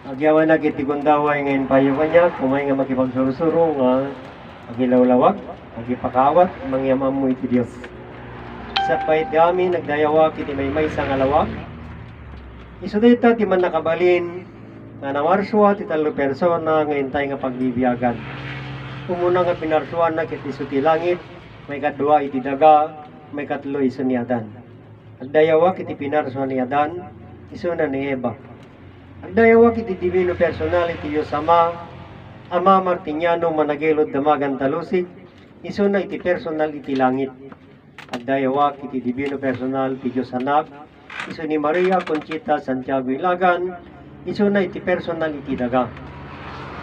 Agyawan na kiti kundaway ngayon payo kanya, kumay nga makipagsurusuro nga, agilawlawag, agipakawat, mangyamam mo iti Diyos. Sa pait kami, nagdayawa kiti may sa ngalawag. Isudita ti man nakabalin, nga namarswa ti talo persona ngayon tayo nga pagbibiyagan. Umuna nga pinarswan na kiti suti langit, may kadua iti daga, may katlo iso ni Adan. Agdayawa kiti pinarswan ni Adan, iso na ni Eva. Agdayawa kiti divino personality Diyos Ama Martiniano managilod damagan talusig, iso na iti personal iti langit. Agdayawa kiti divino personal ti Diyos Anak, iso ni Maria Conchita Santiago Ilagan, iso na iti personal iti daga.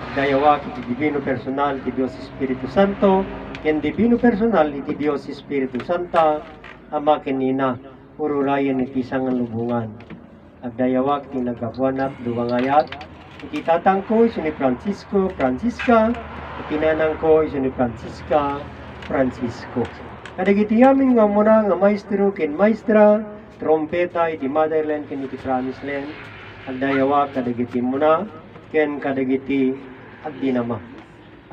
Agdayawa kiti divino personal ti Diyos Espiritu Santo, ken divino personal iti Diyos Espiritu Santa, Ama ken Ina, ururayan iti sangan lubungan. Agdayawak ti nagabuanat duwangayat, iti tatang ko iso ni Francisco, Francisca, iti nanang ko iso ni Francisca, Francisco. Kadagiti amin nga muna nga maestro ken maestra, trompeta iti motherland ken iti promised land, agdayawak kadagiti muna, ken kadagiti agdinama.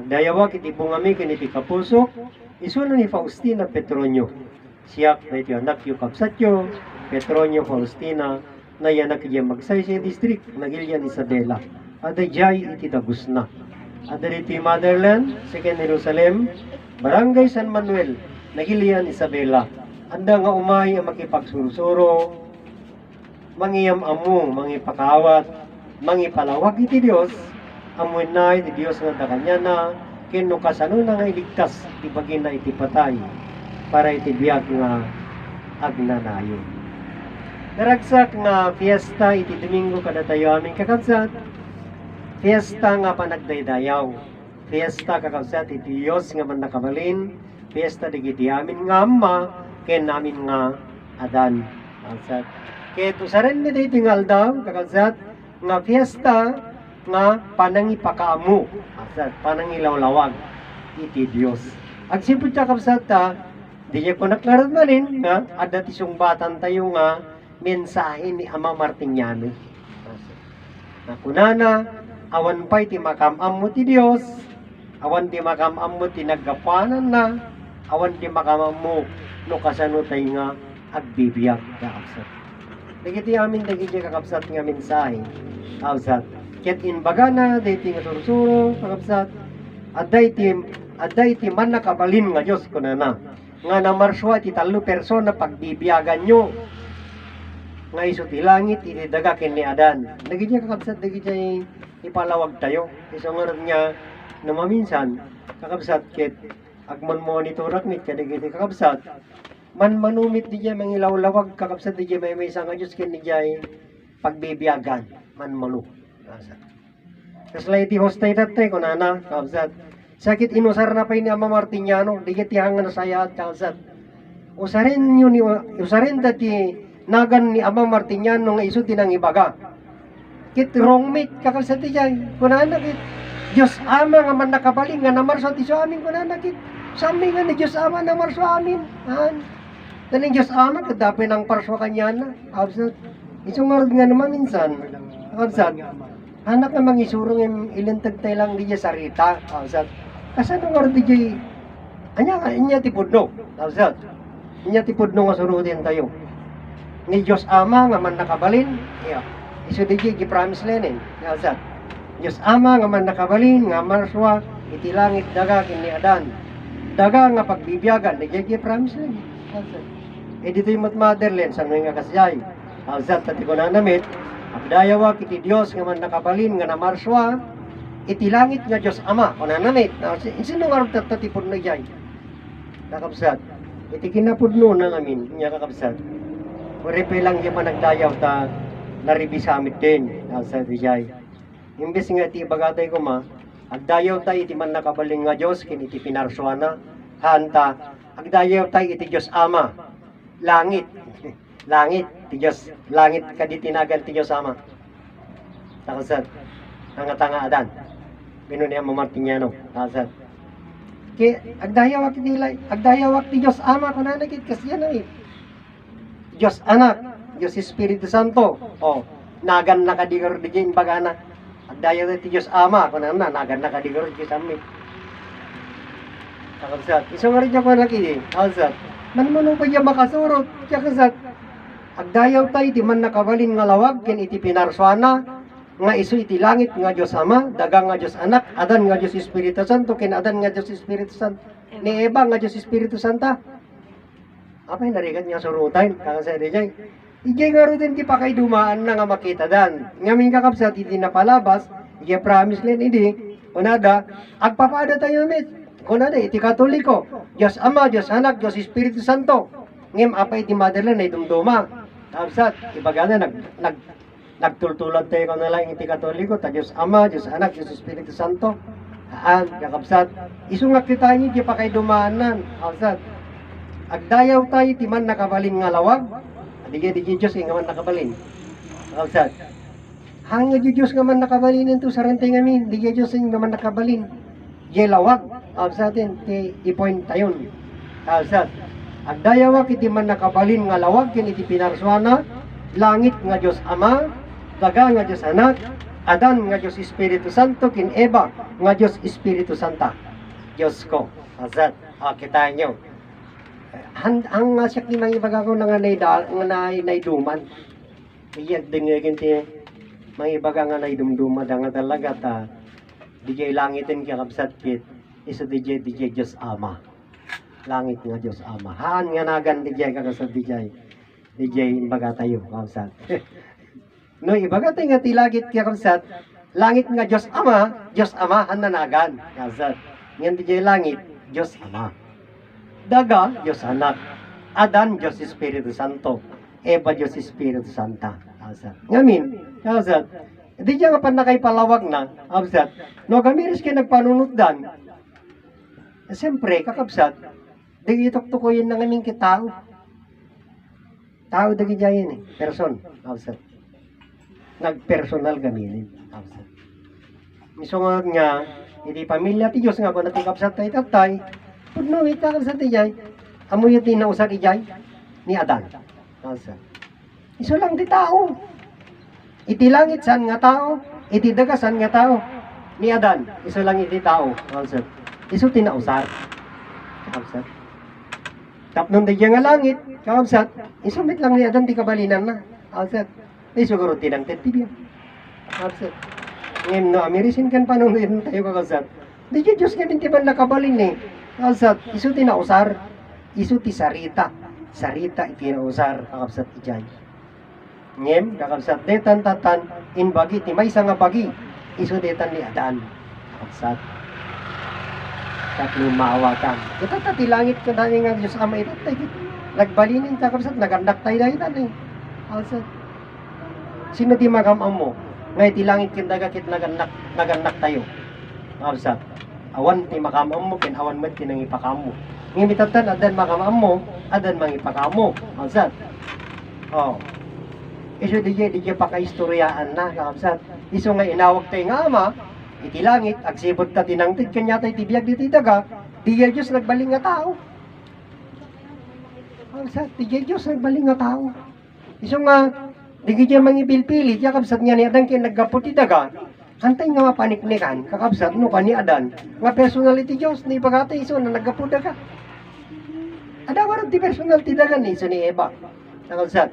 Agdayawak iti bungami ken iti kapusok, iso na ni Faustina Petronio. Siyak na iti anak yu kapsatyo, Petronio Faustina, na yan nakiyang Magsaysay District, Nagilian Isabela. Adayjay iti Dagusna. Adariti Motherland, Second Jerusalem, Barangay San Manuel, Nagilian Isabela. Anda nga umay ang makipagsurusuro, mangiyam amu, mangipakawat, mangipalawag iti Diyos, amuin na iti Diyos nga dakanya na, kino kasano na nga iligtas, iti bagin na iti patay, para iti biyag nga agnanayon. Naragsak nga fiesta iti Domingo kada tayo aming kakabsat. Fiesta nga panagdaydayaw. Fiesta kakabsat iti Diyos nga man nakabalin. Fiesta digiti amin nga amma ken namin nga Adan. Kakabsat. Ket usaren mi iti ngaldaw kakabsat nga fiesta nga panangipakaamu. Kakabsat panangilawlawag iti Diyos. Agsipud kakabsat ta di ko naklarat manin nga adda ti sungbatan tayo nga mensahe ni Ama Martiniano. Na kunana, awan pa'y ti makamam mo ti Diyos, awan ti makamam mo ti naggapanan na, awan ti makamam mo no kasano tayo nga agbibiyag kakabsat. Dagiti amin dagiti kakabsat nga mensahe, kakabsat. Ket inbaga na, dagiti nga sursuro, kakabsat, aday ti man nakabalin nga Diyos kunana, nga namarswa ti talo persona pagbibiyagan nyo, nga iso ti langit iti daga ken ni Adan. Dagiti kakabsat dagiti ipalawag tayo. Iso nga niya namaminsan kakabsat ket agman monitorak mit kadagiti kakabsat man manumit di mangilawlawag kakabsat di may nga Dios ken ni pagbibiyagan man manu. Kaslay ti hostay tatay kunana kakabsat sakit inusar na pay ni Ama Martiniano digiti hangan sayat kakabsat. Usarin dati nagan ni Ama Martiniano nga iso tinang ibaga. Kit wrong mate kakabsat ti jay. Kunana kit Diyos Ama nga man nakabaling nga namarso ti so amin kunana kit. Sami nga ni Diyos Ama namarso amin. Taning Diyos Ama kadapin ang parswa kanya na. Kakabsat. Iso nga naman minsan. Kakabsat. Anak nga mangisurong ilintag tayo lang di sarita. Kakabsat. Kasano nga di jay. Anya tipudno. Kakabsat. Anya tipudno nga surutin tayo. Ni Diyos Ama nga man nakabalin, iso di gi-promise lenin, nga Diyos Ama nga man nakabalin, nga marswa, iti langit daga ken ni Adan. Daga nga pagbibiyagan, di gi-promise lenin. Dito yung motherland, sa nga kasjay. Alzat, tati ko na namit, abdayawa kiti Diyos nga man nakabalin, nga namarswa, iti langit nga Diyos Ama, ko na namit. Sino nga rin tatipod na jay? Kakabsat, iti kinapudno na ngamin, niya kakabsat. Puripe lang yung managdayaw ta naribisamit din sa dijay. Imbes nga iti bagatay ko agdayaw tayo iti man nakabaling nga Diyos kin iti pinarswana hanta agdayaw tayo iti Diyos Ama langit langit ti Diyos langit kadi tinagal ti Diyos Ama takasat tanga Adan binon ni Ama Martiniano takasat ki agdayaw ti Diyos Ama kunana kit kasyan na Diyos Anak, Diyos Espiritu Santo. Nagan na kadigor digin bagana. Agdayaw ti Diyos Ama, kuno na naganda ka diguro Diyos Ami. Kakabsat, iso nga rin niya ko nakidi, kakabsat, man mo pa niya makasurot, kakabsat, agdayaw tayo, di man nakabalin nga lawag, ken iti pinarswana, nga iso iti langit nga Diyos Ama, dagang nga Diyos Anak, adan nga Diyos Espiritu Santo, ken adan nga Diyos Espiritu Santo, ni Eva nga Diyos Espiritu Santa. Apay narigat nga surutan, kakabsat, Ijay nga rin di pa kay dumaan na nga makita dan. Ngamin kakabsat, iti napalabas, ijay promise len, hindi, kunada, agpapada tayo mit. Kunada, iti Katoliko, Diyos Ama, Diyos Anak, Diyos Espiritu Santo. Ngem, apa iti motherland ay dumduma. Kakabsat, ibagana, nagtultulad tayo kung nalang iti Katoliko, ta Diyos Ama, Diyos Anak, Diyos Espiritu Santo. Kakabsat, isungak kita niyo, di pa kay dumaanan. Kakabsat, agdayaw tayo, ti man nakabalin nga lawag, di Diyos nga man nakabalin. Kakabsat, hanga di Diyos nga man nakabalin ito, sarantay ngamin, di Diyos nga man nakabalin. Lawag, kakabsatin, i-point tayon. Kakabsat, agdayaw iti man nakabalin nga lawag, kin iti pinarswana, langit nga Diyos Ama, daga nga Diyos Anak, adan nga Diyos Espiritu Santo, kin Eva nga Diyos Espiritu Santa. Diyos ko, kakabsat, kita nyo. Ang asyak ni mga ibaga ko nga naiduman. Iyag dingagin ti mga ibaga nga naidumduma da nga talaga ta DJ langitin kakabsat kit iso DJ Diyos Ama. Langit nga Diyos Ama. Haan nga nagan DJ kakabsat DJ ibaga tayo kakabsat. No ibaga tayo nga tilagit kakabsat langit nga Diyos Ama han nanagan kakabsat. Ngayon DJ langit Diyos Ama. Daga, Diyos Anak. Adan, Diyos Espiritu Santo. Eva, Diyos Espiritu Santa. Ngamin, kakabsat, di dyan nga pa nakipalawag na, kakabsat, no kamiris kayo nagpanunutdan. Siyempre, kakabsat, di ituktukuyin na ngamin kitao. Tao dagi dyan eh, person, kakabsat. Nagpersonal gaminin, kakabsat. Misungod nga, hindi pamilya ti Diyos nga kung natikabsat tayo tatay, no, ita sa tijay, amoy yung tinausar ijay ni Adan. Iso lang di tao. Iti langit san nga tao, iti daga san nga tao. Ni Adan, iso lang iti tao. Iso tinausar. Tapnon di nga langit, kakabsat, iso mit lang ni Adan di kabalinan na. Kakabsat, iso garo tinang tetibiyan. Kakabsat, ngayon no, amirisin kan panunuin tayo kakabsat. Di Diyos nga binti ba nakabalin eh. Kakabsat, iso tinausar, iso ti sarita iti nausar, kakabsat ijay. Ngem, kakabsat, detan tatan, in bagi, ti may nga bagi, iso detan ni Adan, kakabsat. Tatlo maawakan. Ito tati langit ka dahil nga Diyos Ama ito, nagbalinin kakabsat, nagandak tayo dahil dahil, kakabsat. Sino di magamam mo? Ngay ti langit kindaga kit nagandak tayo, kakabsat. Awan ti makamam mo, awan mo tinang ipakamo. Ng imitatan, adan makamam mo, adan mangipakamo. Kakabsat. Oh. Iso di pakaistoryaan na, kakabsat. Iso nga inawag tayo nga ama, iti langit, agsibot ta tinangtid, kanya tayo tibiyag di daga, di Diyos nagbaling nga tao. Kakabsat, di Diyos nagbaling nga tao. Iso nga, di kaya mangipilpili, kakabsat nga ni adan kaya naggapot di daga, antay nga mapaniknikan, kakabsat, no pa ni Adan, nga personality Diyos, ni pagkata iso na nagkapuda ka. Adawaran ti personality dagan iso ni Eva, kakabsat.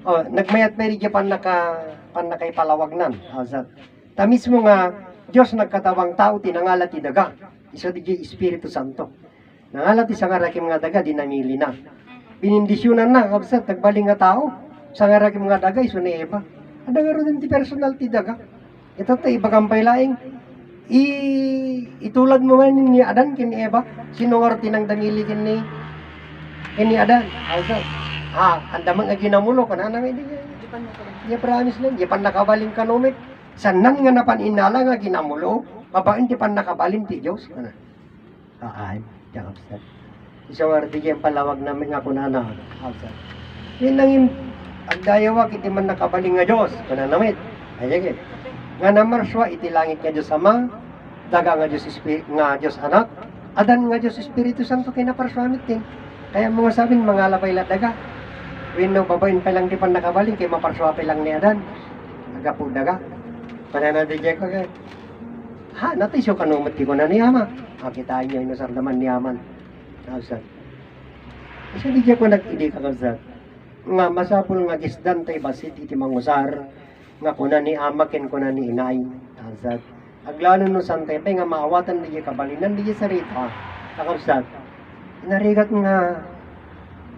O, nagmayat may rin pan nakay palawagnan, kakabsat. Ta mismo nga, Diyos nagkatawang tao, tinangalat ti daga, iso di Espiritu Santo. Nangalat ti sangarakim nga daga, dinamili na. Binindisyonan na, kakabsat, nagbaling nga tao, sangarakim nga daga, iso ni Eva. Adawaran ti personality daga. Ito tayo, ibagampay laing, itulad mo man ni Adan kin Eva, sinungar tinang damili kin ni Adan. Also, andamang aginamulo ka na namin, di promise lang, di pan nakabalin ka numit, sanan nga napaninala nga ginamulo, babain di pan nakabalin ti Diyos. Diyan kapsat. Isang arti yung palawag namin nga kunana. Kapsat. Yan lang yung agdayawag, iti man nakabalin nga Diyos, kunanamit. Ayagin. Nga namarswa iti langit nga Diyos Ama, daga nga Diyos Anak, adan nga Diyos Espiritu Santo kinaparswamit din. Kaya mga sabing mga labay daga. Wino babayin pa lang di pan nakabalin, kaya maparswa pa lang ni Adan. Daga po daga. Panana di Jeko kay. Ha, natisyo kanumat ti ko na niyama. Makitaan niya inusardaman niyaman. Kausat. Isa di Jeko nag-idi kausat. Nga masapul nga gisdan tay basit iti mangusar. Nga kuna ni amakin kuna ni inay. Kausat. Aglalo no santay tay nga maawatan di kabalinan di sarita. Kausat. Narigat nga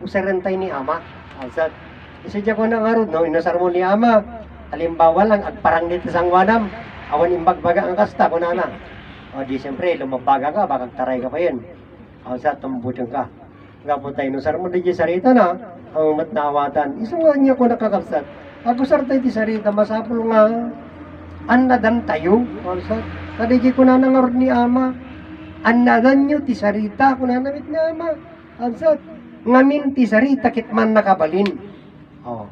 usarantay ni ama. Kausat. Isa Jeko na ngarod no inusar mo ni ama. Halimbawa lang, agparang dito sa angwanam, awan imbagbaga ang kasta, kunana. O di siyempre, lumabaga ka, baka taray ka pa yun. O sa tumbutin ka. Nga po tayo, nusar mo di sarita na, ang matnawatan. Isang nga niya ko nakakapsat. Ako sar tayo di sarita, masapul nga, anadan tayo. O sa, kadigi ko na nangarod ni ama, anadan nyo ti sarita, kunanamit ni ama. O sa, ngamin ti sarita, kitman nakabalin. O.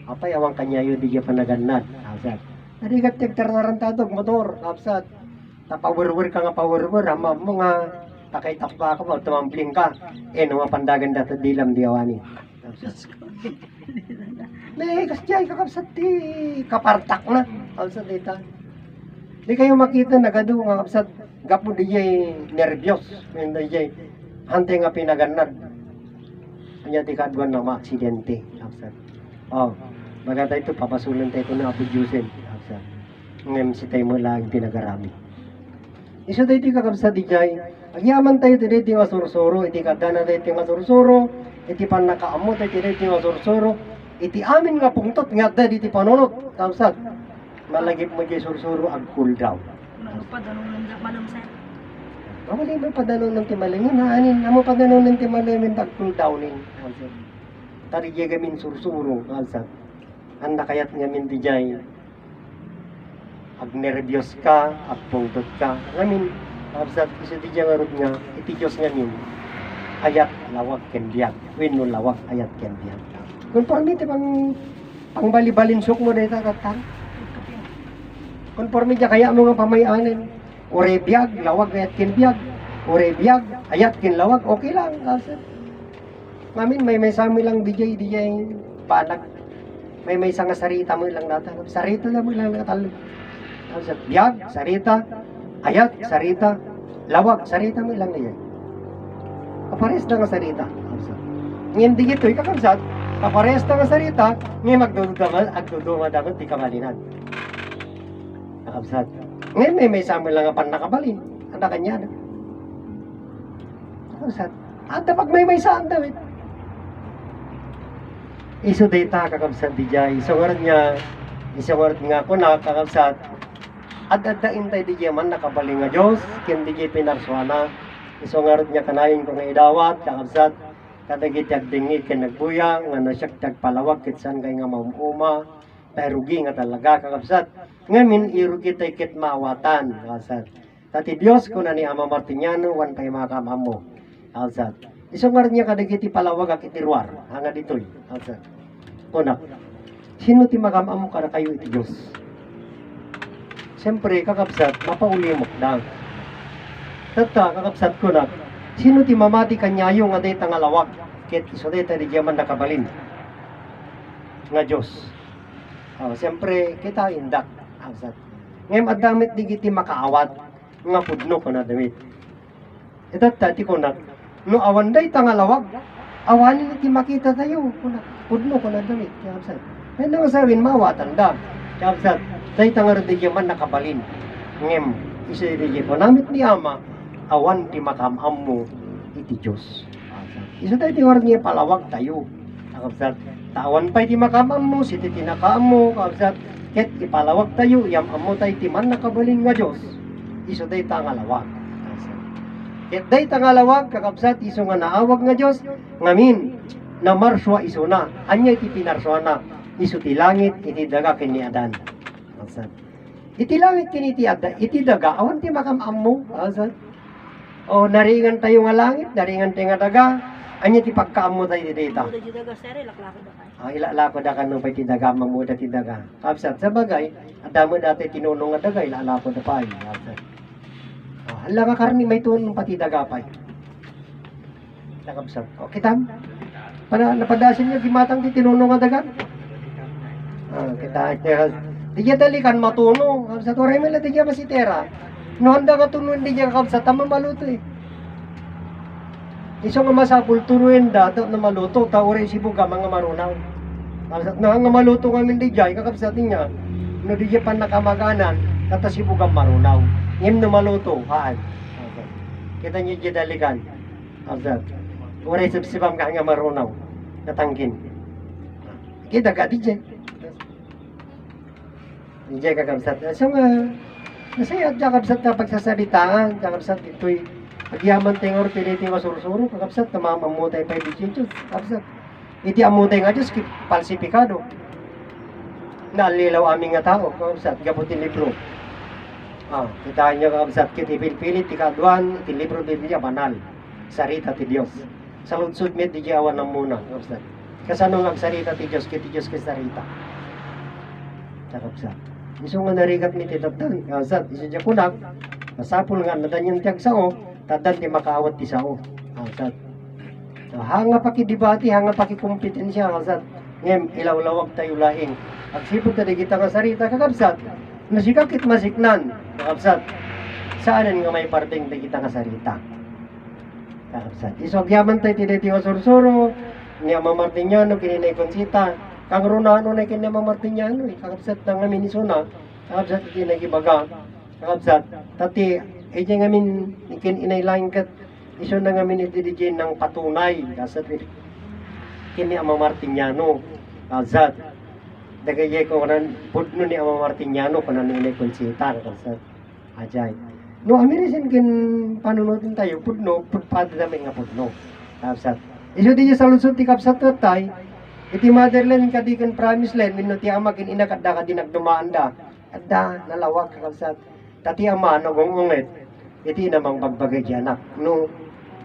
Apay awang kanya yun di panaganad. Kapsat. Narigat tagtararantadog motor. Kapsat. Tapawerwer ka nga pawerwer. Ama mo nga takay-takpa ka mo. Tumambling ka. Nga pandagan data dilam diawani. Kapsat. Kasjay ka kapsat di. Kapartak na. Kapsat dita. Di kayo makita nagado nga kapsat. Gapo di nervyos. Di hante nga pinaganad. Kanya di kadwan na ma-aksidente. Kapsat. Oh. Maganda ito, papasulan tayo na apudyusin. Ngayon si tayo mo lang pinagarami. Isa tayo iti kakabsa di jay. Agyaman tayo iti nga sursuro, iti kadana tayo iti nga sursuro, iti panakaamo tayo iti nga sursuro, iti amin nga pungtot, nga dahil iti panunot. Kamsat, malagip mo di sursuro, ag cool down. Magpadanong ng malamsan. Mawali mo padanong ng timalingin, haanin. Amo padanong ng timalingin, ag cool downin. Kamsat. Tari gamin sursuro, kamsat. Anda kayat ngamin di jay ag nervyos ka, ag pungtot ka. Ngamin, kapsat isa di jay ngarod nga, iti Diyos ngamin, ayat lawag ken biyag. Wino lawag, ayat ken biyag. Kung parang iti pang balibalinsok mo dito katang. Kung parang iti kaya mo nga pamayanin, ure biyag, lawag, ayat ken biyag. Ure biyag, ayat ken lawag, okay lang. Kapsat. Ngamin, may sami lang di jay panag. May isang sarita mo lang natin. Sarita na mo lang natin. Biyag, sarita, ayat, sarita, lawag, sarita mo lang na yan. Kapares na nga sarita. Ngayon di ito, ikakabsat, kapares na nga sarita, ngayon magduduma dapat di kamalinan. Kakabsat. Ngayon may sabi lang nga pan nakabalin. Ang kanya na. Kakabsat. At pag may saan David. Iso data kakabsat di jay. Iso ngarat nga ko na kakabsat. At dain tayo di jay man nakabaling nga Diyos. Kin di jay pinarswana. Iso ngarat niya kanayin ko nga idawat. Kakabsat. Kadagit yagdingit kin nagbuyang. Nga nasyak tagpalawag kitsan kay nga maumuma. Rugi nga talaga kakabsat. Ngamin irugi tayo kit maawatan. Kakabsat. Tati Diyos ko na ni Ama Martiniano. Wan tayo makamam mo. Kakabsat. Isang nga niya kadagiti palawag ak itiruar. Hanga ditoy. Alsa. Kunak. Sino ti makamam ka na kayo iti Diyos? Siyempre, kakabsat, mapaulimok na. Tata, kakabsat kunak. Sino ti mamati kanyayo nga dita nga lawag? Kit iso dita di jaman nakabalin. Nga Diyos. Siyempre, kita indak. Alsat. Ngayon, adamit di kiti makaawat. Nga pudno ko na damit. Itata, ti kunak. No awan day tangalawag, awanin iti makita tayo. Pudno ko na damit. Kapsat. May nang sawin mawatan da. Kapsat. Day tangar di yaman nakabalin. Ngem, isa di po namit ni Ama, awan ti makamam mo iti Diyos. Isa tayo ti warag niya palawag tayo. Kapsat. Tawan pa iti makamam mo, siti tinakaam mo. Kapsat. Ket ipalawag tayo, yamam mo tayo ti man nakabalin nga Diyos. Isa tayo tangalawag. Ket day tangalawag kakabsat iso nga naawag nga Dios ngamin na marswa iso na anya iti pinarswa na iso ti langit iti daga ken ni Adan. Kakabsat. Iti langit ken iti daga awan ti makamam mo. Kakabsat. O naringan tayo nga langit, naringan tayo nga daga, anya ti pagkaam mo tayo dita. Muda di daga sere laklako da kay. Ilalako da kanong pay ti daga mamuda ti daga. Kakabsat sa bagay adamo dati tinunong nga daga ilalako da pay. Kakabsat. Hala nga karni may tunong pati dagapay. Nakabsat. O kitam. Napadasin niya gimatang ti tinunong nga dagan. Kita niya. Di dya dalikan matuno. Kakabsat, oray mala di dya masitera. No, handa ka tunuin di dya kakabsat, tama maluto eh. Iso nga masapul turuin dato na maluto, taore sibo ka mga marunaw. Kakabsat, na nga maluto kami di dya, kakabsat niya, no di dya pan nakamaganan, kata sibo ka marunaw. Ngim na maluto, haan. Kakabsat. Kita niyo dya dalikan. Kakabsat, oray sibsibam ka nga marunaw, natangkin. Kita ka di dya. Di dya kakabsat. So nga, masaya at kakabsat na pagsasalitaan, kakabsat ito'y agyaman tengor piliti masursuro, kakabsat na mamamutay pa di Diyos, kakabsat. Iti amutay nga Diyos, falsifikado. Naalilaw aming nga tao, kakabsat, gabutin libro. Kita niya kakabsat, kiti pilpilit, tikaduan, iti libro di Biblia, banal. Sarita ti Diyos. Saludsud met di awan ng muna, kakabsat. Kasanong agsarita ti Diyos, kiti Diyos kay sarita. Kakabsat. Iso nga narigat ni titatan, kakabsat, iso dya kunak, masapul nga nadan yung tiyag sao, tadan di makaawat ti sao. Kakabsat. Hanga pakidibati, hanga pakikumpetensya, kakabsat. Ngem, ilawlawag tayo laing. Agsipod na di kita nga sarita, kakabsat. Nasikakit masiknan, kakabsat. Saanan nga may parteng di kita nga sarita. Kakabsat. Iso agyaman tayo tiniti nga sursuro, niya mamartinyano, kininay konsita. Kang runano na kinay mamartinyano, kakabsat na ngamin isuna. Kakabsat iti nagibaga. Kakabsat. Tati, iti ngamin ikin inaylaing kat iso na ngamin iti di ng patunay. Kakabsat kini Ama Martiniano. Kakabsat. Dagayay ko kanan pudno ni Ama Martiniano kanan inay konsita. Kakabsat. Ajay. No, amirisin kin panunutin tayo, pudno, pudpado namin nga pudno. Kakabsat. Iso di sa lusot ti kapsat tatay, iti motherland kadikan promised land, minno ti ama kin ina kadda ka dinagdumaan da. Adda nalawag kakabsat. Tati ama no gongongit. Iti namang bagbagay di anak. No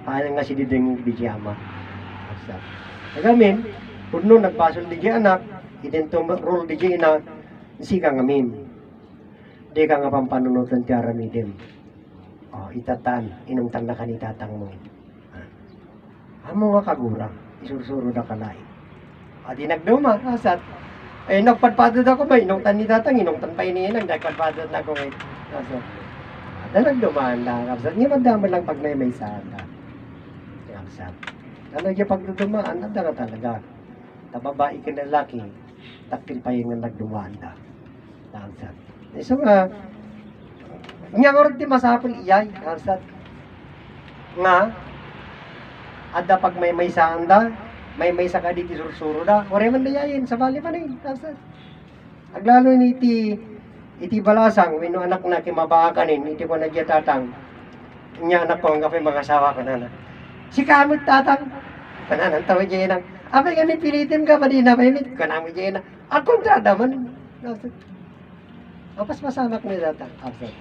nga si diding di ama. Kakabsat. Nagamin, pudno nagpasol di anak, idento rule di ina, si ka ngamin. Di ka nga pampanunutan ti aramidem. Itatan, inungtan na kanitatang mo. Amo nga kagura, isursuro na kalay. Adi nagduma, asat. Nagpadpadod ako ba, inungtan ni tatang, inungtan pa iniinang, nagpadpadod na ako ngayon. Asat. Ada nagdumaan na, asat. Nga madama lang pag may saan na. Asat. Ano yung pagdudumaan, ada ka talaga. Tababae ka na laki, taktil pa yung nagdumaan na. Asat. So nga, nga nga rin masapol iyay, asat. Nga, ada pag may saan da, may sa kaditi sursuro da, ore man dayayin, sa bali pa rin, asat. Aglalo ni iti balasang, wino anak na kimabakanin, iti ko nagyatatang, niya anak ko, ang kape mga asawa ko na. Si kamot tatang, kanan, tawag dyan ang, abay ganit pilitin ka, pa di na paimit, kanami dyan ang, akong trada man, asat. Apas masamak ni tatang, asat.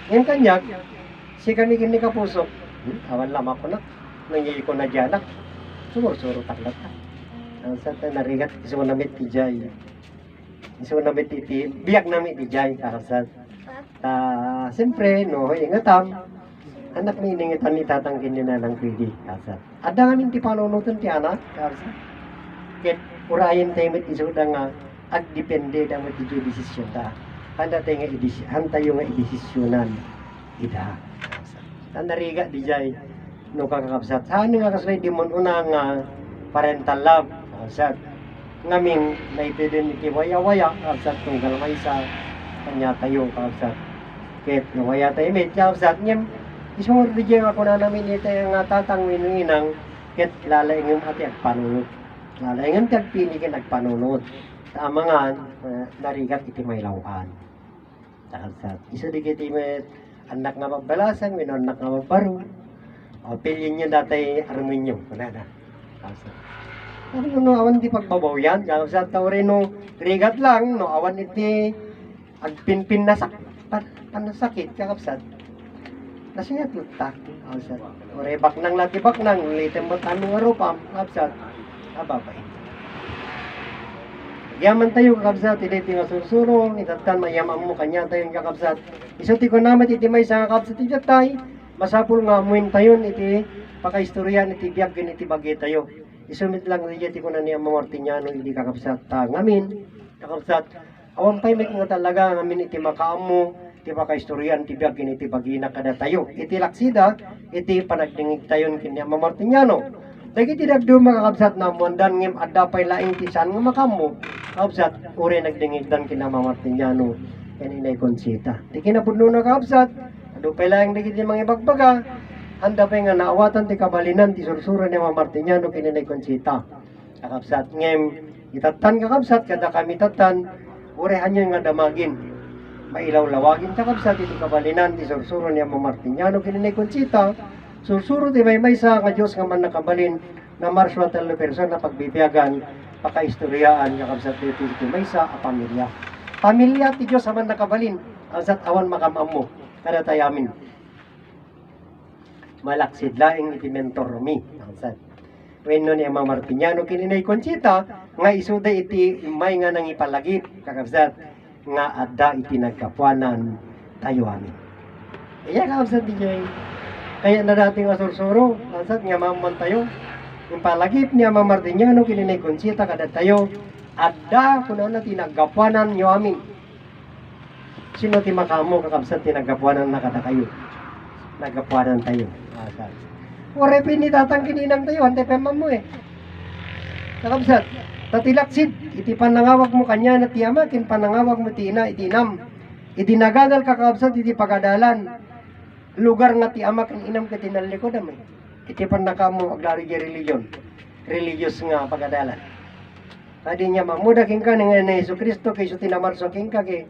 Ngayon kanyak, si kami kini kapusok, awan lama ko na, nangyay ko na dyan, sumur-suro taklat na. Sa narigat, iso namit ti Jay. Iso namit iti, biyak namit ti Jay, kakasat. Siyempre, no, ingatam, anak ni iningitan ni tatang kinina ng pwede, kakasat. Ada ngamin ti panunutan ti anak, kakasat. Ket, urayin tayo mit iso da nga, at depende da mo ti desisyon ta. Handa tayo nga idesisyonan, ida. Narigat di Jay. No kakakabsat. Saan nga kaslay di mo una nga parental love. Kakabsat. Ngamin na ipidin iti waya-waya. Kakabsat kung galamay sa kanya tayo. Kakabsat. Ket nawaya tayo med. Kakabsat. Ngayon isumur di dyan ako na namin ito nga tatang minuinang. Ket lalaingin ati agpanunod. Lalaingin ti agpilikin agpanunod. Tama nga narigat iti may lawan. Kakabsat. Isa di kiti met anak nga magbalasan. Anak nga magbaro. Pilin nyo datay arminyo. Wala na. Ano awan di pagbabaw yan. Sa tawari no, rigat lang. No, awan iti agpinpin na panasakit. Kakapsat. Kasi nga tutak. Ore baknang lati baknang. Ulitin mo tanong arupam. Kakapsat. Ababay. Yaman tayo kakapsat. Iti nga sursuro. Itatan mayaman mo kanya tayo kakapsat. Isuti ko naman iti may sa kakapsat. Itatay. Masapul nga amuin tayon iti pakaistoryan iti biyag iti bagay tayo. Isumit lang iti ko na niya Martiniano iti kakapsat ngamin kakapsat Awan pa'y may nga talaga ngamin iti makaamo, iti makaistoryan, iti biagin, iti bagina kada tayo. Iti laksida, iti panagdingig tayon kini Ama Martiniano. Dagi ti dagdo makakabsat na muandan ngem adda pa'y laing tisan nga makamo. Kabsat, uri nagdingig dan kini Ama Martiniano, kaninay Conchita. Di kinapudno na kabsat, ado pa'y laing dagi ti mga ibagbaga, anda pa'y nga naawatan ti kabalinan, ti sursura ni Ama Martiniano kaninay Conchita. Kakabsat ngem, itatan kakabsat, kada kami tatan, urehan nyo nga damagin. Mailaw lawagin kakabsat, iti kabalinan, ti sursuro ni Ama Martiniano kininay Conchita, sursuro ti maysa nga Diyos nga man nakabalin, na marswa talo persona pagbibiyagan, pakaistoryaan, kakabsat iti maysa a pamilya. Pamilya ti Diyos man nakabalin, ang sat awan makamamo, kada tayamin. Malaksid laing iti mentor mi, ang sat. Wenno ni Ama Martiniano kininay Conchita, nga isuda iti may nga nang ipalagip, kakabsat, nga adda iti nagkapuanan tayo amin. Kaya kakabsat DJ, kaya na dating asursuro, kakabsat nga maman tayo, yung palagip ni Ama Martiniano kininay Conchita kada tayo, adda kuno na tinagkapuanan nyo amin. Sino ti makamo kakabsat tinagkapuanan na kada kayo? Nagkapuanan tayo. Kakabsat. Ore pinitatang kininang tayo, ante pemam mo eh. Kakabsat, tatilaksid, iti panangawag mo kanya na ti Ama, kin panangawag mo ti ina, iti inam. Iti nagadal kakabsat, iti pagadalan. Lugar nga ti Ama, kin inam ka tinallikod amay. Iti panaka mo aglari di religion. Religious nga pagadalan. Tadi niya mamuda king ka nga na Yesu Kristo, kay so tinamarso king ka, kay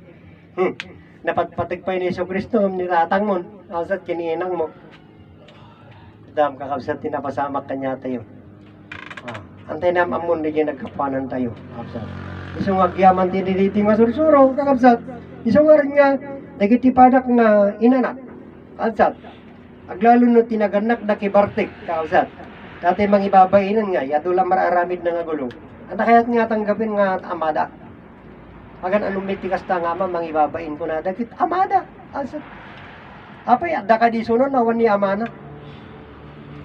napatpatig pa ni Yesu Kristo, niratang mo, asat kininang mo. Dam kakabsat tinapasamak kanya tayo. Antay na amon di nagkapanan tayo. Kakabsat. Isong agyaman tiniliting masursuro. Kakabsat. Isong rin nga dagiti padak nga inanak. Kakabsat. Aglalo no tinaganak na kibartik. Kakabsat. Dati mang ibabainan nga. Yadula mararamid na nga gulo. Anta kaya't nga tanggapin nga amada. Agan anong mitikas ta nga mang ibabain ko na dagit amada. Kakabsat. Apay adda ka di sunon awan ni amana.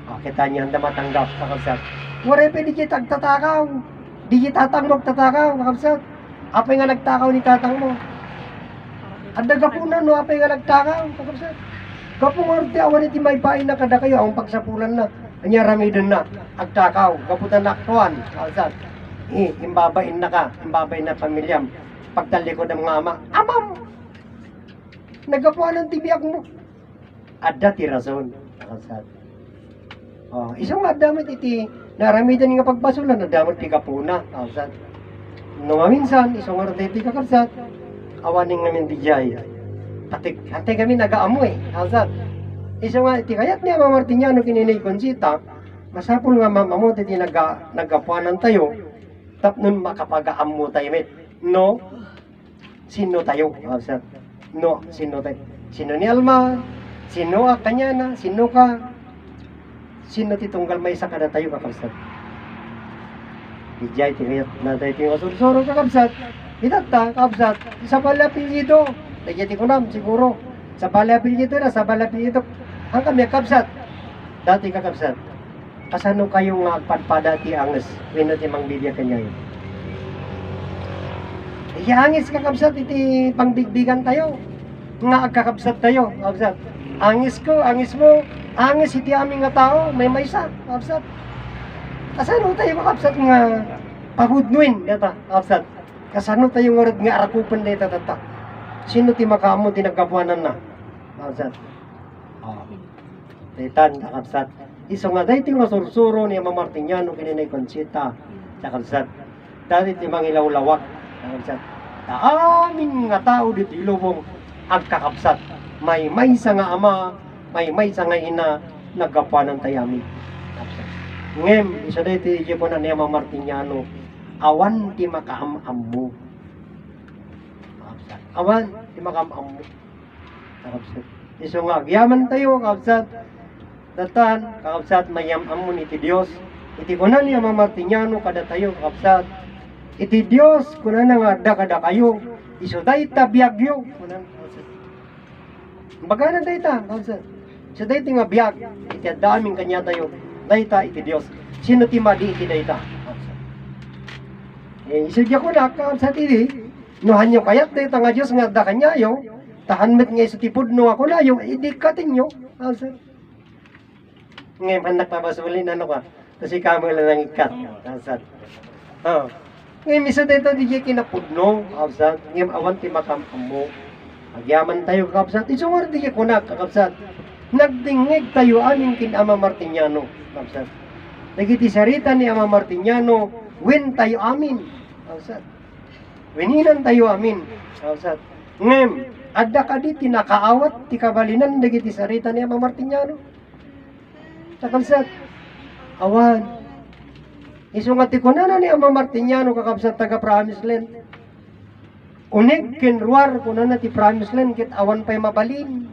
Kita niya handa matanggap, kakabsat. Wala pa di kita tatakaw. Di kita tatang magtatakaw, kakabsat. Apay nga nagtakaw ni tatang mo. At nagapunan no, apay nga nagtakaw, kakabsat. Kapungorte, awan iti may bain na kada kayo, ang pagsapulan na. Anya ramidon na, agtakaw, kaputan na aktuan, kakabsat. Imbabain na ka, imbabain na pamilyam. Pagtalikod ng mga ama, amam! Nagapuan ang tibiak mo. Adda ti rason, kakabsat. Isang adamot iti naramidan nga pagbasulan, adamot ti kapuna, kakabsat. No maminsan, isang arda iti kakabsat, awaning namin di jay. Hantay kami nag-aamu kakabsat. Isang nga iti kayat ni Ama Martiniano kininay Conchita, masapul nga mamamot iti nagkapuanan tayo, tapnon makapag-aamu tayo met. No, sino tayo, kakabsat. No, sino tayo. Sino ni Alma, sino kanya na, sino ka, sino titunggal may isa kada tayo kakabsat. Ijay tingayat na tayo ting masursuro kakabsat. Itata kakabsat. Sa palapilido. Nagyati ko nam siguro. Sa palapilido na, sa palapilido. Ang kami kakabsat. Dati kakabsat. Kasano kayong agpadpada ti anges. Wino ti mangbidya kanya yun. Angis kakabsat iti pangbigbigan tayo. Nga agkakabsat tayo kakabsat. Angis ko, angis mo. Angis iti aming nga tao, may maysa, kakabsat. Kasano tayo kakabsat nga pagudnuin, data, kakabsat. Kasano tayo nga arakupan data, data. Sino ti makamo, ti nagkapuanan na, kakabsat. Datan, kakabsat. Iso nga dahi ti nga sursuro ni Ama Martiniano, kininay Conchita, kakabsat. Dati ti mangilawlawak, kakabsat. Amin nga tao dito ilubong, agkakabsat. May maysa nga ama, may sa nga ina, nagkapuanan tayamin. Ngem, isa dahil ti po na ni Ama Martiniano, awan ti makaam-am mo. Awan ti makaam-am mo. Iso nga, giyaman tayo, kakabsat. Datan, kakabsat, mayam-am mo iti Diyos. Iti kunan ni Ama Martiniano, kada tayo, kakabsat. Iti Diyos, kunan nga da kada kayo. Iso dahi tabiyagyo. Baga na dahi ta, kakabsat. So dahi nga biyag, iti daming kanya tayo, dahi ta iti Diyos. Sino ti madi iti dahi ta? Isudya ko na, kakabsat iti, Nuhan nyo kayat dito nga Diyos nga da kanyayo, tahanmet nga sa tipudno ako na yung idikatin nyo. Asad. Ngayon, anak na basulin, ano ka? Kasi kamo lang nang ikat. Asad. Oh. Ngayon, misa dito di kinapudno. Asad. Ngayon, awan ti makamamo. Agyaman tayo kakabsat. Isungar di kunak kakabsat. Nagdingig tayo amin kin Ama Martiniano. Kakabsat. Nagiti sarita ni Ama Martiniano, win tayo amin. Kakabsat. Wininan tayo amin. Kakabsat. Ngayon, adda ka di tinakaawat ti kabalinan nagiti sarita ni Ama Martiniano. Kakabsat. Awan. Isungat ti kunana ni Ama Martiniano kakabsat taga Promised Land. Unig kinruar kunana ti Promised Land kit awan pay mabalin.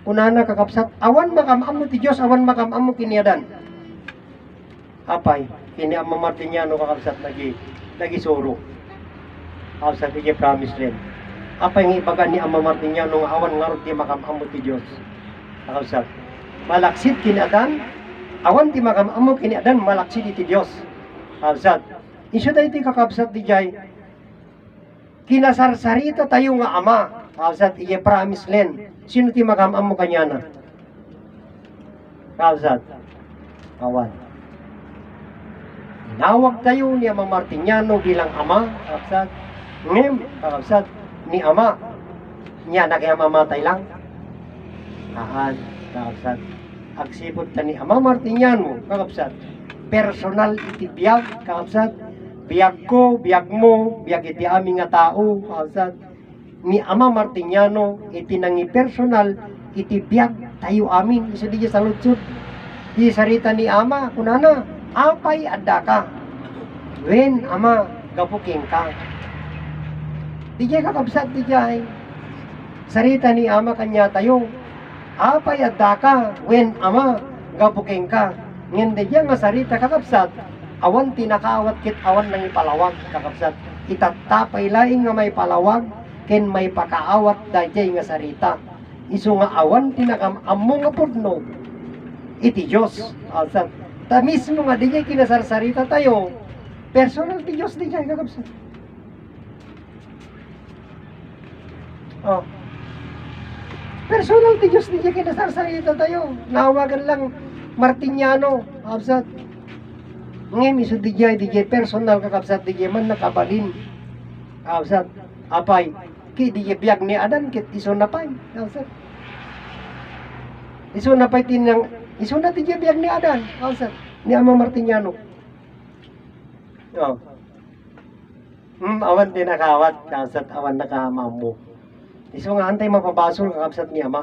Kunana kakabsat awan makamamo ti Dios, awan makamamo kiniadan. Apay kini Ama Martiniano kakabsat lagi suro. Kakabsat ti Promised Land. Apay nga ibaga ni Ama Martiniano nga awan ngarod ti makamamo ti Dios. Kakabsat malaksit kiniadan, awan ti makamamo kiniadan malaksit ti Dios. Kakabsat isu tayo ti kakabsat ti jay kinasarsarita tayo nga Ama. Kakabsat iye Promised Land. Sino ti makamamo kanyana? Kakabsat awan. Inawag tayo ni Ama Martiniano bilang Ama. Kakabsat ngem kakabsat ni Ama niya nakayamamatay lang. Aan kakabsat agsipot ta ni Ama Martiniano kakabsat personal iti biyag kakabsat biyag ko, biyag mo, biyag iti aming nga tao, kakabsat. Ni Ama Martiniano, iti nangi personal, iti biyag tayo amin. Isa di sa lutsud. Di sarita ni Ama, kunana, apay adda ka. Wen, Ama, gapuking ka. Di jay kakabsat, di jay. Sarita ni Ama kanya tayo, apay adda ka. Wen, Ama, gapuking ka. Ngayon di jay nga sarita kakabsat, awan tinakawat kit awan nang ipalawag kakabsat. Itatapay laing nga may palawag ken may pakaawat dayjay nga sarita. Isu nga awan tinakam-ammo nga pudno iti Dios. Kakabsat. Ta mismo nga dijay kinasarsarita tayo. Personal ti Dios dijay kakabsat. Oh. Personal ti Dios dijay kinasarsarita tayo. Nawagan lang Martiniano kakabsat. Ngayon iso DJ personal kakabsat DJ man nakabalin. Kakabsat apay ki DJ biag ni adan kit iso napay. Kakabsat iso napay tinang iso na DJ biag ni adan. Kakabsat ni Ama Martiniano. Oh. Awan din nakawat kakabsat awan nakamamo. Iso nga antay mapabasol kakabsat ni Ama.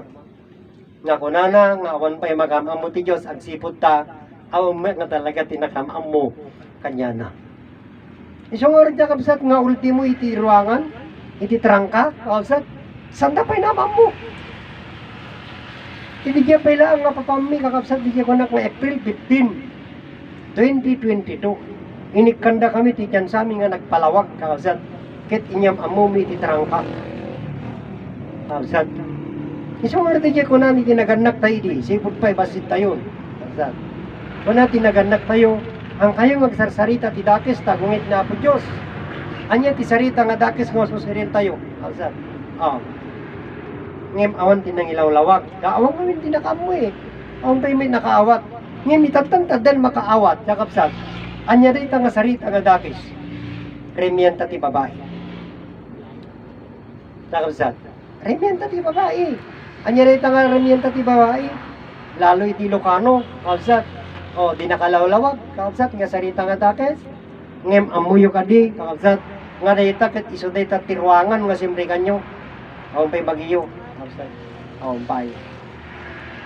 Nga kunana nga awan pay magamamo ti Dios agsipot ta awan nga talaga tinakamam mo kanyana. Isang oras na kabsat nga ultimo iti ruangan, iti trangka, kabsat, sanda pa'y namam mo. Hindi kaya pala ang napapami kakabsat, hindi ko na April 15, 2022. Inikanda kami ti dyan sa amin nga nagpalawag kakabsat, ket inyam amumi iti trangka. Kabsat, isang oras na ko na iti naganak tayo di, sipod pa'y basit tayo. Kabsat. Kung natin naganak tayo, ang kayo magsarsarita ti dakes tagungit na po Diyos. Anya ti sarita nga dakes nga susirin tayo. Alsat. Ngem awan tinang ilawlawag. Kaawang kami tinakamo eh. Awan tayo may nakaawat. Ngem itatang tadan makaawat. Kakapsat. Anya rita nga sarita nga dakes. Remienta ti babae. Kakapsat. Remienta ti babae. Anya rita nga remienta ti babae. Lalo iti Ilocano. Kakapsat. O, di nakalawlawag, kakabsat, nga sarita nga dakes. Ngem, amuyo ka di, kakabsat. Nga dayta, kat iso dayta tiruangan, nga simbre kanyo. Awan pa'y bagiyo, kakabsat. Awan pa'y.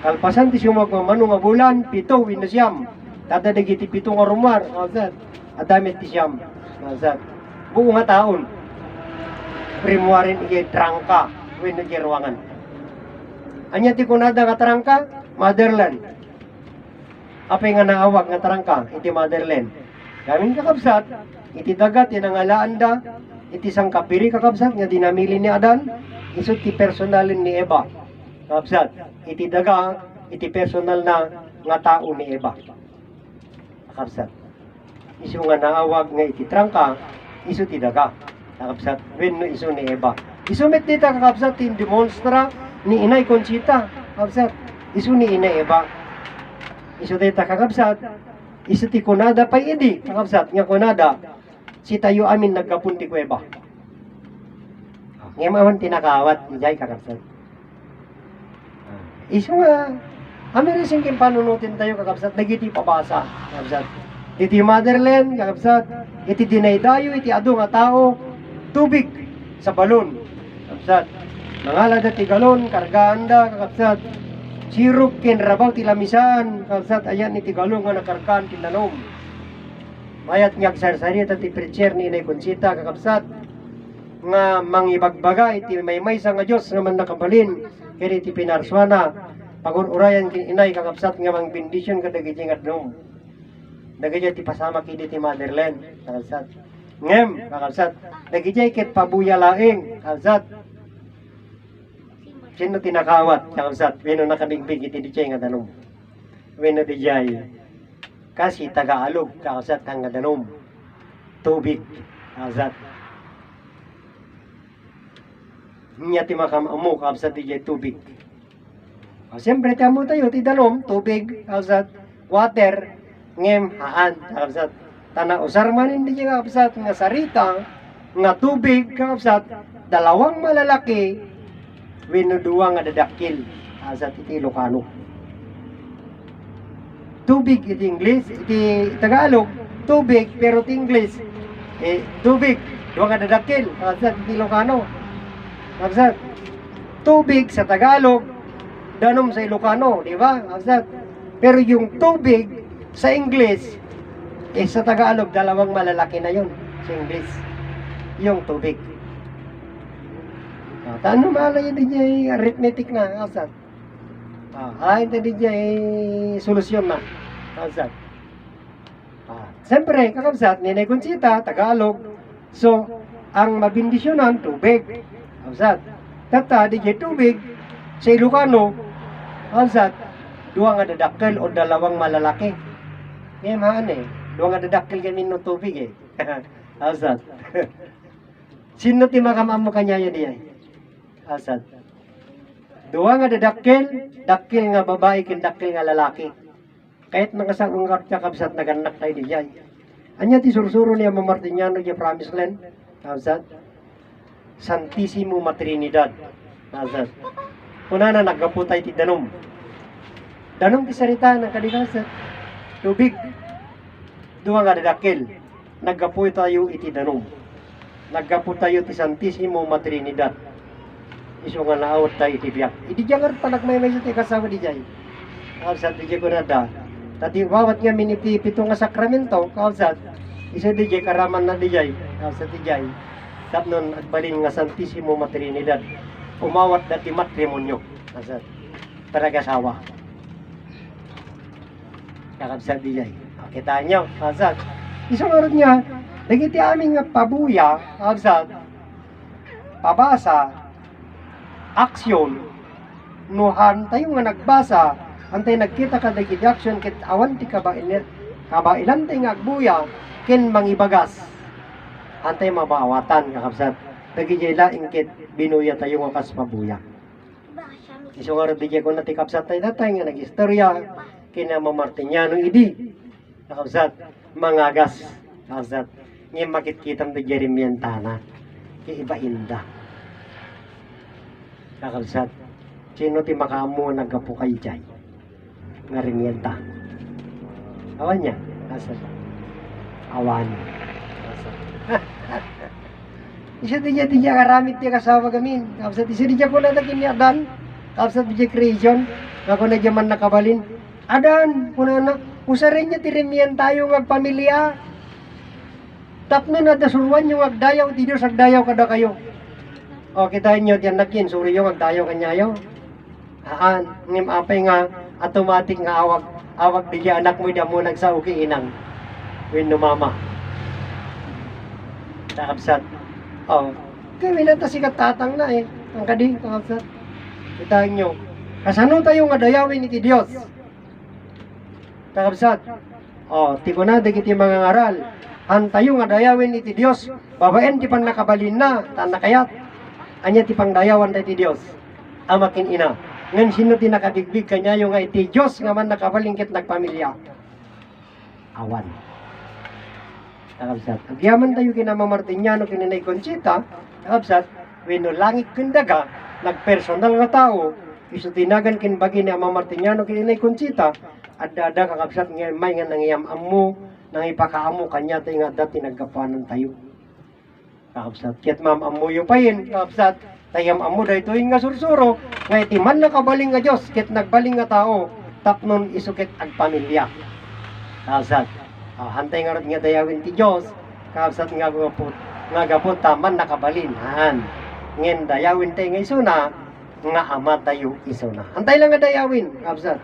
Kalpasan, ti sumag mamano nga bulan, 7, winasyam. Tadadagiti 7 nga rumar, kakabsat. Adamit ti siyam, kakabsat. Buo nga taon. Primuarin iya trangka, winagiruangan. Anya ti kunada nga trangka, motherland. Apay nga naawag nga tarangka, iti motherland. Kaming kakabsat, iti dagat, inangalaan da, iti sangkapiri kakabsat, nga dinamili ni Adan, isut ti personalin ni Eva. Kakabsat, iti daga, iti personal na nga tao ni Eva. Kakabsat. Isu nga naawag nga iti trangka, isut ti daga. Kakabsat, wenno iso ni Eva. Isumit dita kakabsat, tin demonstra ni Inay Conchita. Kakabsat, iso ni Inay Eva. Iso dita kakabsat, iso ti kunada pa idi. Kakabsat, nga kunada, si tayo amin nagkapunti ko Eva. Ngayon awan tinakawat, ijay kakabsat. Iso nga, kami rin singking panunutin tayo kakabsat, nagiti pabasa, kakabsat. Iti motherland, kakabsat, iti dinaydayo, iti ado nga tao, tubig sa balon, kakabsat. Nangala da ti galon, kargaan da, kakabsat. Sirup ken rabaw ti lamisan, kakabsat, ayan iti galon nga nakarkaan kinanom. Mayat ngag sarsari ti preacher ni Inay Conchita, kakabsat, nga mangibagbaga iti maymaysa nga Dios nga man nakabalin kini iti pinarswana pagururayan kin Inay kakabsat nga mang bendisyon kadagiti nga adnom dagiti ti pasama kini ti motherland kakabsat ngem kakabsat dagiti ket pabuya laeng kakabsat sino tinakawat kakabsat wenno nakabigbig iti dijay nga danom wenno dijay kasi Tagalog kakabsat nga danom tubig kakabsat niya ti makamamu kakabsat dijay tubig. Siyempre tamo tayo ti danom tubig kakabsat water ngem haan kakabsat tana usar man hindi kakabsat nga sarita nga tubig kakabsat dalawang malalaki wenno duwa nga dadakkel kakabsat iti Ilocano. Tubig iti English iti Tagalog tubig pero iti English tubig duwa nga dadakkel kakabsat iti Ilocano. Kakabsat, tubig sa Tagalog, danom sa Ilocano, di ba? Kakabsat, pero yung tubig sa English, sa Tagalog, dalawang malalaki na yun sa English. Yung tubig. Taano maala yun din arithmetic na, kakabsat. Ito din solusyon na, kakabsat. Siyempre, kakabsat, Inay Conchita, Tagalog, so, ang mabindisyonan, tubig. Kakabsat, tata di tubig sa Ilocano, kakabsat, duwa nga dadakkel o dalawang malalaki. Ngayon maan duwa nga dadakkel gamin no tubig kakabsat. Sino ti makamamo kanya yun diyan? Kakabsat. Duwa nga dadakkel, dakkel nga babae ken dakkel nga lalaki. Kahit nakasangong kakabsat naganak tayo diyan. Anya ti sursuro niya Mamartiniano di Promised Land, kakabsat. Santissimo Matrinidad. Nazat. Kuna na nagkaputay ti danom. Danom ti sarita ng kadikasat. Tubig. Duwa nga dadakkel. Nagkapuy tayo iti danom. Nagkapuy tayo ti Santissimo Matrinidad. Iso nga naawat tayo iti biyak. Idi jangar panagmaymay sa ti kasawa di jay. Kausat di jay kunada. Tati wawat nga miniti pito nga sakramento. Kausat. Isa di jay karaman na di jay. Kausat di jay. Tapnon agbalin nga Santissimo Matrinidad umawat dati matrimonyo asat paragasawa kakabsat dijay kita nyo asat isang arod nga nagiti aming nga pabuya kakabsat pabasa aksyon nuhan tayo nga nagbasa antay nagkita ka dagiti aksyon kit awan ti kabailan tayo nga agbuya ken mangibagas antay mabawatan kakabsat nagijay laing ket binuya tayo nga kas pabuya iso nga rin digay ko na ti kapsat tayo datay nga nag-istorya kina Mamartiniano idi kakabsat mangagas kakabsat ngayon makitkitam di Jeremian Tana iba inda kakabsat sino ti makamu nagkapukay jay nga rimyenta awan niya kakabsat awan isa din niya karamit niya kasawa gamin. Kapsat isa din niya ko na naging adan. Kapsat din niya creation. Ako na diyaman nakabalin. Adan, kuna na. Usa rin niya tirimiyan tayo ng pamilya. Tapno na dasulwan yung agdayaw. Tidos agdayaw kada kayo. O kita nyo diyan nakin. Suri yung agdayaw kanyayo. Ngim apay nga. Automatic nga awag. Awag di anak mo diyan mo nagsauki inang. Wino mama. Kakabsat. Kaya nata sikat tatang na ang kading kakabsat. Kita nyo. Kasano tayo nga dayawin iti Diyos. Kakabsat. Tiko na, dagiti mga ngaral. Hantayo nga dayawin iti Dios. Babaen ti pan nakabalin na, tanakayat. Anya ti pang dayawan iti Dios. Amakin ina. Ngan sino ti nakadigbig kanyayo nga iti Dios nga man nakabalingkit nagpamilya. Awan. Nakabsat. Agyaman tayo kinamamartinyano kininay Conchita. Nakabsat. Weno langit kundaga. Nagpersonal nga tao. Iso tinagan kinbagi ni Ama Martinyano kininay Conchita. Adda kakabsat nga may nga nangyam amo. Nang ipakaamo kanya tayo nga dati nagkapanan tayo. Kakabsat. Kiat ma'am amuyo pa yun. Kakabsat. Tayam amo dahito yung nga sursuro. Nga iti man nakabaling nga Diyos. Kit nagbaling nga tao. Tapnon isukit agpamilya. Kakabsat. Hantay nga rin nga dayawin ti Diyos. Kakabsat nga gapot taman nakabalin. Ngayon dayawin tayo nga isuna. Nga ama tayo isuna. Hantay lang nga dayawin. Kakabsat.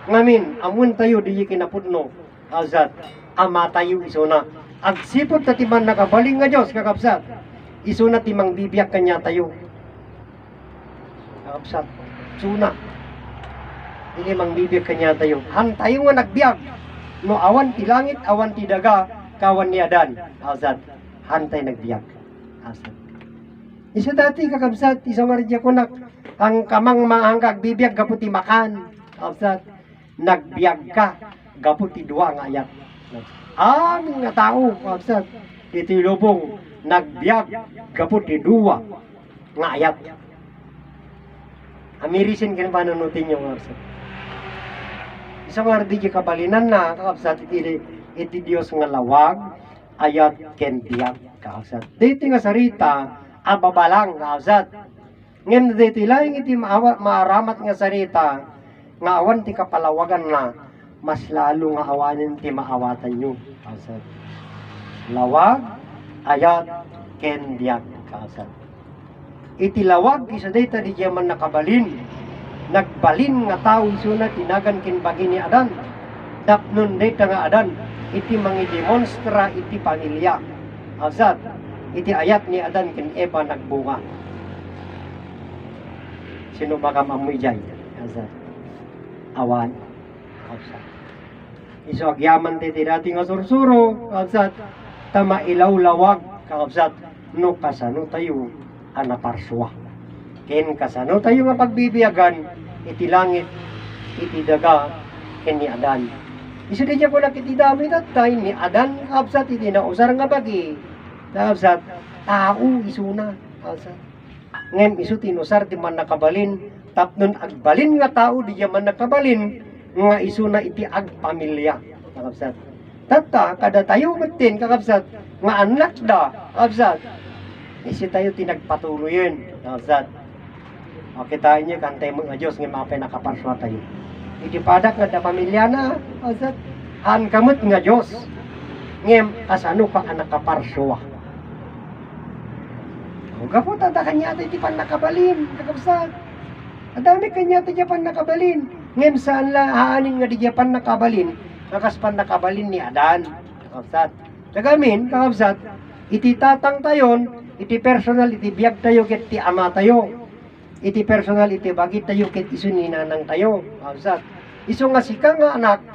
Ngamin, amun tayo di kinapudno. Kakabsat. Ama tayo isuna. Agsipot na timan nakabaling nga Diyos, kakabsat. Isuna timang bibiyak kanya tayo. Kakabsat. Suna. Hindi mang bibiyak kanya tayo. Han tayo nga nagbiyak. No awan ti langit, awan ti daga, kawan ni Adan. Kakabsat. Han tayo nagbiyak. Kakabsat. Isa dati kakabsat, isa maridya ko ang kamang manghangkag bibiyak gaputi makan. Kakabsat. Nagbiyak ka, gaputi dua nga ayat. Aming nga tao, kakabsat, iti lubong, nagbiag, gapot di duwa, nga ayat. Amirisin ka na panunutin nyo, kakabsat. Isang nga di kabalinan na, kakabsat, iti Diyos nga lawag, ayat ken biag, kakabsat. Dito nga sarita, ababalang, kakabsat. Ngayon dito ilang iti maaramat nga sarita, nga awan ti kapalawagan na, mas lalo nga awanin ti maawatan nyo. Kakabsat. Lawag, ayat, ken biag, kakabsat. Iti lawag, isa data di jaman nakabalin. Nagbalin nga tao isuna tinagan kinbagi ni Adan. Tapnon data nga Adan, iti mangidemonstra iti pamilya. Kakabsat. Iti ayat ni Adan ken Eva nagbunga. Sino ba kamamoy dyan? Kakabsat. Awan. Kakabsat. Iso agyaman ti dati nga sursuro, kakabsat, tama ilaw lawag, kakabsat, no kasano tayo, anaparswa. Ken kasano tayo nga pagbibiyagan, iti langit, iti daga, ken ni Adan. Iso di ko nakiti dami tatay, ni Adan, kakabsat, iti nausar nga bagi, kakabsat, tao isuna, kakabsat. Ngayon iso tinusar, di man nakabalin, tapnon agbalin nga tao, di man nakabalin, nga isuna iti agpamilya, kakabsat. Tata, kada tayo matin, kakabsat, nga anak da, kakabsat. Isi tayo tinagpatuloyin, kakabsat. O kitain niyo, kantay mo nga Diyos, nga mapay nakaparswa tayo. Iti padak nga da pamilya na, kakabsat. Han kamot nga Diyos, nga kasano pa ang nakaparswa. O gapot, ata kanya iti pan nakabalin, kakabsat. Adami kanya iti pan nakabalin. Ngayon saan haanin nga di Japan nakabalin, nakaspan nakabalin ni Adan, kakabsat. Kagamin, kakabsat, iti tatang tayon, iti personal, iti biag tayo, ket ti ama tayo. Iti personal, iti bagit tayo, ket iso ni nanang tayo, kakabsat. Iso nga sika nga anak,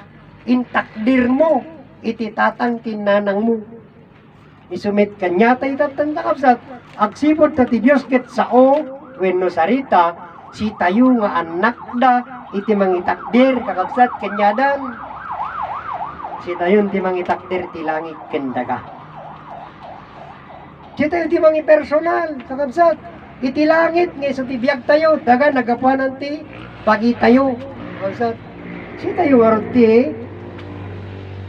intakdir mo, iti tatang kinanang mo. Isumit kanya tayo tatang kakabsat, agsipot ta ti Diyos ket sao, wenno sarita, si tayo nga anak da, iti mangitakdir kakabsat kanyadan. Si tayo ti mangitakdir ti langit kendaga. Si tayo ti mangi personal kakabsat. Iti langit nga sa ti biag tayo daga nagapuanan ti pagi tayo kakabsat. Si tayo warod ti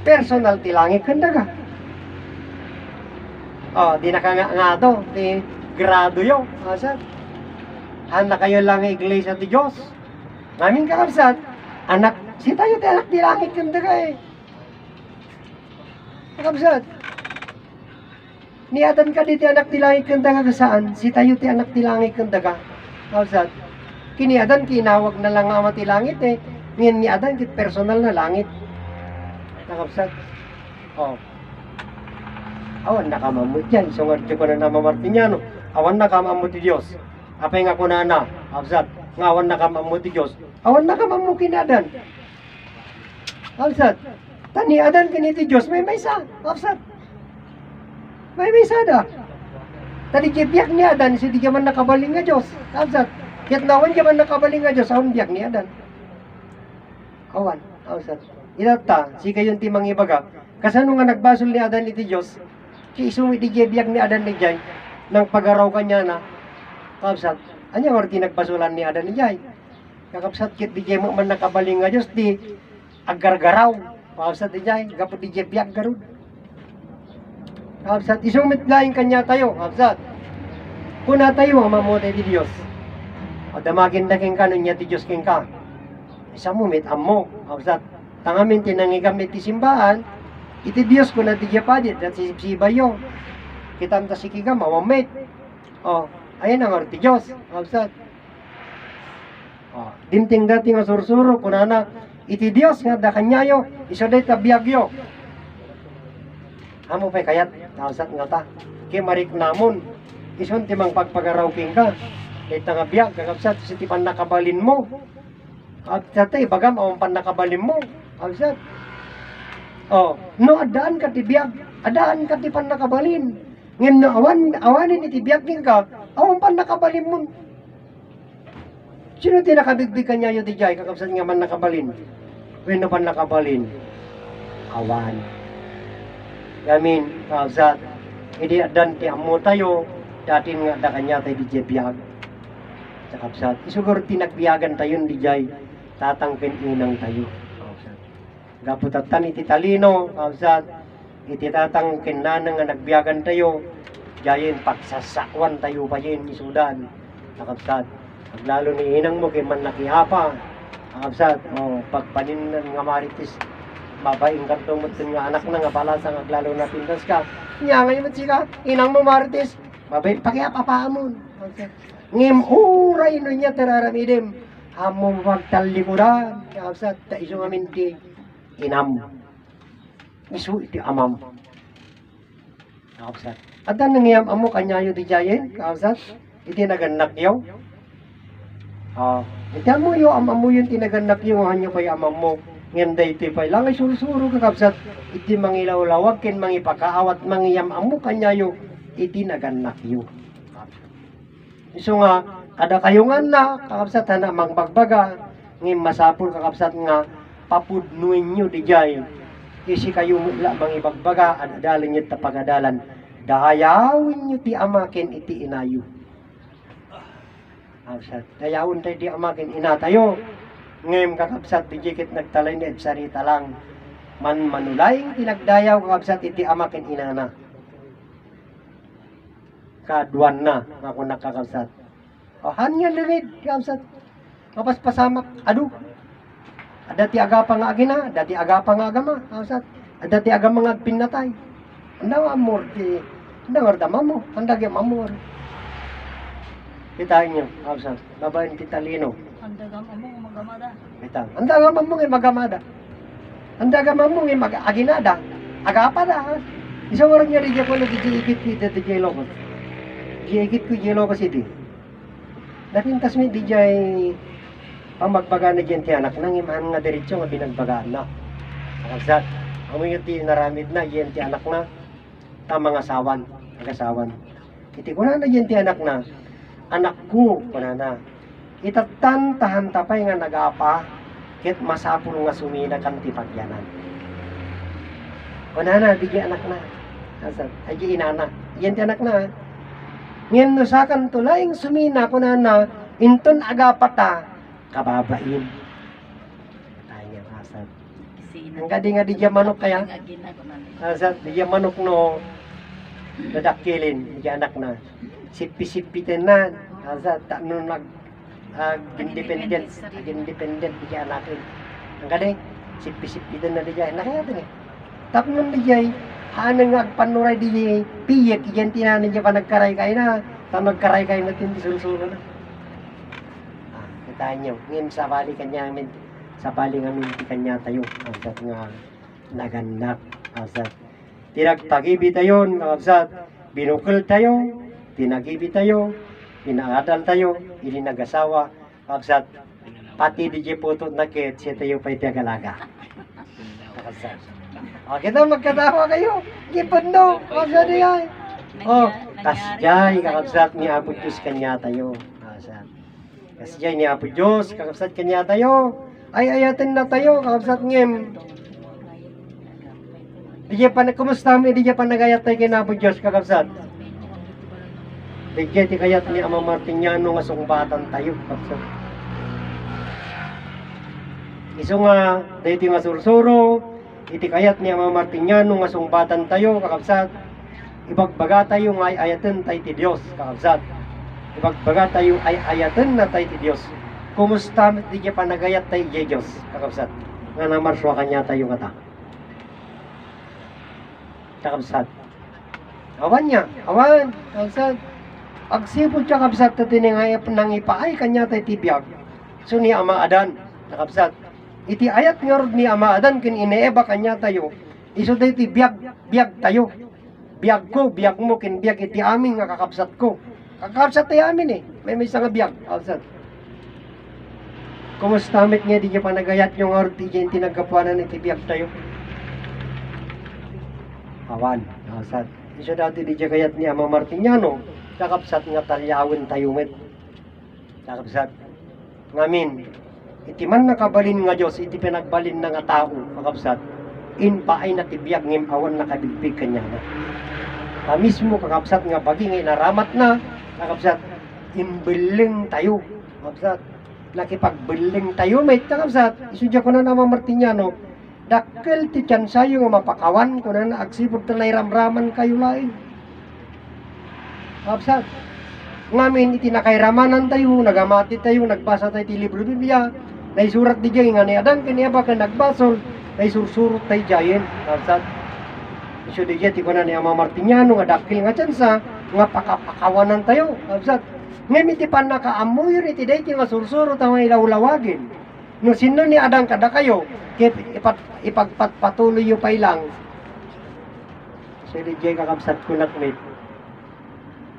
personal ti langit kendaga. Di nga to ti grado yo kakabsat. Handa kayo lang iglesia ti Diyos. Namin kakabsat, anak, si tayo ti anak di langit kendaga Kakabsat. Ni Adan ka di ti anak ti langit kendaga saan? Si tayo ti anak ti langit kendaga. Kakabsat. Kini Adan kinawag na lang ama ti langit Ngayon ni Adan kit personal na langit. Kakabsat. Awan na kamamot yan. So nga ko na namamartinyano. Awan na kamamot ti Diyos. Apay nga kunana, kakabsat. Ngawan na kamamot ti Diyos. Awan na kamamot kinadan. Kakabsat. Tani Adan kiniti Diyos may maysa. Kakabsat. May misada. Tadi biyak ni adan, si di man nakabaling nga Diyos. Kapsat. Kit nawan di man nakabaling nga Diyos, awan biyak ni adan. Awan, kapsat. Inata, si kayon ti mangibaga. Kasano nga nagbasol ni adan iti Diyos, si isumi di biyak ni adan ni Jay, nang pagaraw kanya na, kapsat. Anya nga ti nagbasulan ni adan ni Jay. Kakapsat kit di mo man nakabaling nga Diyos, di agargaraw. Kapsat di Jay, kapot di biyak garud. Kapsat, isumit laing kanya tayo, kapsat. Kuna tayo ang mamutay di Diyos. O damagin na king kanon niya di Diyos king ka. Isa mo, mit amo, kapsat. Tangamin tinangigamit ti simbahan, iti Diyos kuna di Japadit, at si Bayo. Kitam ta si Kiga, mawamit. O, ayan ang arti Diyos, kapsat. O, dimting dati nga sursuro, kuna na, iti Diyos nga da kanyayo, iso day tabiyagyo. Amo pa'y kayat, nasat nga ta. Kaya marik namon, ison timang pagpagaraw king ka. Ito nga biyag, kakapsat, si tipan nakabalin mo. At tatay, bagam, awang pan nakabalin mo. Kakapsat. Oh, no, adaan ka ti biyag, adaan ka ti pan nakabalin. Ngayon no, awanin iti biyag king ka, awang pan nakabalin mo. Sino ti nakabigbigan niya yung ti Jai, kakapsat nga man nakabalin? When no pan nakabalin? Awan. Gamin, kakapsat, hindi adan ti amo tayo, datin nga da kanya tayo di biyag. Kakapsat, isugur tinagbiyagan tayo di Jai, tatangkin inang tayo. Kakapsat. Gaputatan iti talino, kakapsat, iti tatangkin na nga nagbiyagan tayo, jayin pagsasakwan tayo pa yun isudan. Kakapsat, paglalo ni inang mo kay man nakihapa. Kakapsat, pagpaninan nga maritis, mabaing kanto mo nga anak na nga balasa nga glalo na pindas ka. Nya ngayon sika, inang mo maritis, mabay pakiapapaamon. Ngim uray no niya tararamidem. Amo magtalikuran. Kakapsat, ta iso nga minti inam. Isu iti amam. Kakapsat. At ang nangyam amo kanyayo di jayen, kakapsat, iti naganak yaw. Iti amo yo, amo yun tinaganak yaw, hanyo pa yung amam mo. Ngayon day iti pa'y langay surusuro kakapsat, iti mangilawlawag, ken mangipakaawat, mangiyam amo kanyayo, iti naganak yaw. Iso nga, kada kayungan na, kakapsat, hana mangbagbaga, ngayon masapul kakapsat nga, papudnuin nyo di jay. Isi kayo mula mangibagbaga, adadalan nyo tapagadalan, dayawin nyo ti amakin iti inayo. Kakapsat, dayawin tayo di amakin inatayo. Ngayon kakapsat, di jikit nagtalay na sarita lang. Manulaying tinagdayaw kakapsat, iti amakin inana. Kaduan na, ako nakakapsat. O, hanyan lirid, kakapsat. Kapaspasamak, adu. Dati agapa nga agina, dati agapa nga agama, kakapsat. Dati agama nga pinatay. Anda amor, anda nga mo, anda nga amor. Kitain nyo, kakapsat, babayin titalino. Anda gam amo magamada. Kita, anda nga mamong magamada. Anda nga mamong aginada. Agapa da. Isang orang niya rin ko nag-iigit ko dito di Lokos. Giigit ko di Lokos iti. Napintas mi di jay pamagbaga na dyan ti anak nang imahan nga diretsyo nga binagbagaan na. Kakapsat, amoy yung ti naramid na dyan ti anak na tamang asawan, agasawan. Iti ko na dyan ti anak na, anak ko, kuna na. Itatan tahan tapay nga nagapa, kit masapul nga sumina kan ti pagyanan. Kuna na, di anak na. Kakapsat, ay di inana. Yan ti anak na. Ngayon nusakan tulaing sumina kuna na, inton agapata, kababain. Tanya asat. Ang gadi nga di manok kaya. Asat di manok no dadakilin di anak na. Sipi-sipitin na. Asat tak no nag independent di anakin. Ang gadi sipi-sipitin na di anak nga din. Tap nun di jay hanang agpanuray di piyek yan tinanin di pa nagkaray kay na. Ta nagkaray kay na tin sulo na. Tanyo, ngayon sa bali kanya amin, sa bali ngamin ti kanya tayo, asat nga naganak, asat. Tinagpagibi tayo, asat, binukil tayo, tinagibi tayo, pinaadal tayo, ili nagasawa, asat, pati di putot na kit, siya tayo pa itagalaga. Asat. O, kita magkatawa kayo, gipon no, asat yan. Oh, kasjay kakabsat ni Apo Diyos kanya tayo. Kakabsat. Kasjay ni Apo Diyos kakabsat kanya tayo. Ay ayatin na tayo kakabsat ngem. Di pa kumusta mi di pa nagayat tayo kay Apo Diyos kakabsat. Di ti kayat ni Ama Martiniano nga sungbatan tayo kakabsat. Iso nga dito nga sursuro iti kayat ni Ama Martiniano nga sungbatan tayo kakabsat. Ibagbaga tayo nga ay ayaten tayo ti Diyos kakabsat. Ibagbaga tayo ay ayaten na tayo ti Diyos. Kumusta di pa nagayat tayo ti Diyos kakabsat. Nga namarswa kanya tayo kata. Kakabsat. Awan niya, awan kakabsat. Agsipod siya kakabsat na tiningayap nang ipaay kanya tayo ti biyag. So ni Ama Adan kakabsat. Iti ayat nga rod ni Ama Adan kin ineeba kanya tayo. Iso tayo ti biyag tayo. Biyag ko, biyag mo, kin biyag iti amin nga kakabsat ko. Kakabsat tayo amin eh. May isa nga biyag, kakabsat. Kumusta amit nga di pa nagayat yung or di yung tinagkapuanan iti biyag tayo. Awan, kakabsat. Iso dati di kayat ni Ama Martiniano, kakabsat nga talyawin tayo met. Kakabsat. Ngamin, iti man nakabalin nga Diyos, iti pinagbalin na nga tao, kakabsat. Inpaay na tibiyag ngem awan nakabigpig kanya na. Mismo kakabsat nga bagi nga naramat na kakabsat imbeling tayo kakabsat nakipagbeling tayo may kakabsat isudya ko na Ama Martiniano dakkel ti tiyan sayo nga mapakawan ko na agsipod talay ramraman kayo lain kakabsat ngamin iti nakairamanan tayo nagamati tayo nagbasa tayo ti libro Biblia naisurat di dyan nga ni Adan kaniya ka nagbasol naisursurot tayo dyan kakabsat. So di ti ko na ni Ama Martiniano nga dakil nga tsansa nga pakapakawanan tayo. Absat. Ngem iti pan nakaamoy iti dayti nga sursuro tayo ilawlawagin. No sino ni Adan kada kayo ket ipagpatuloy yo pay lang. So di kakabsat ko nakmet.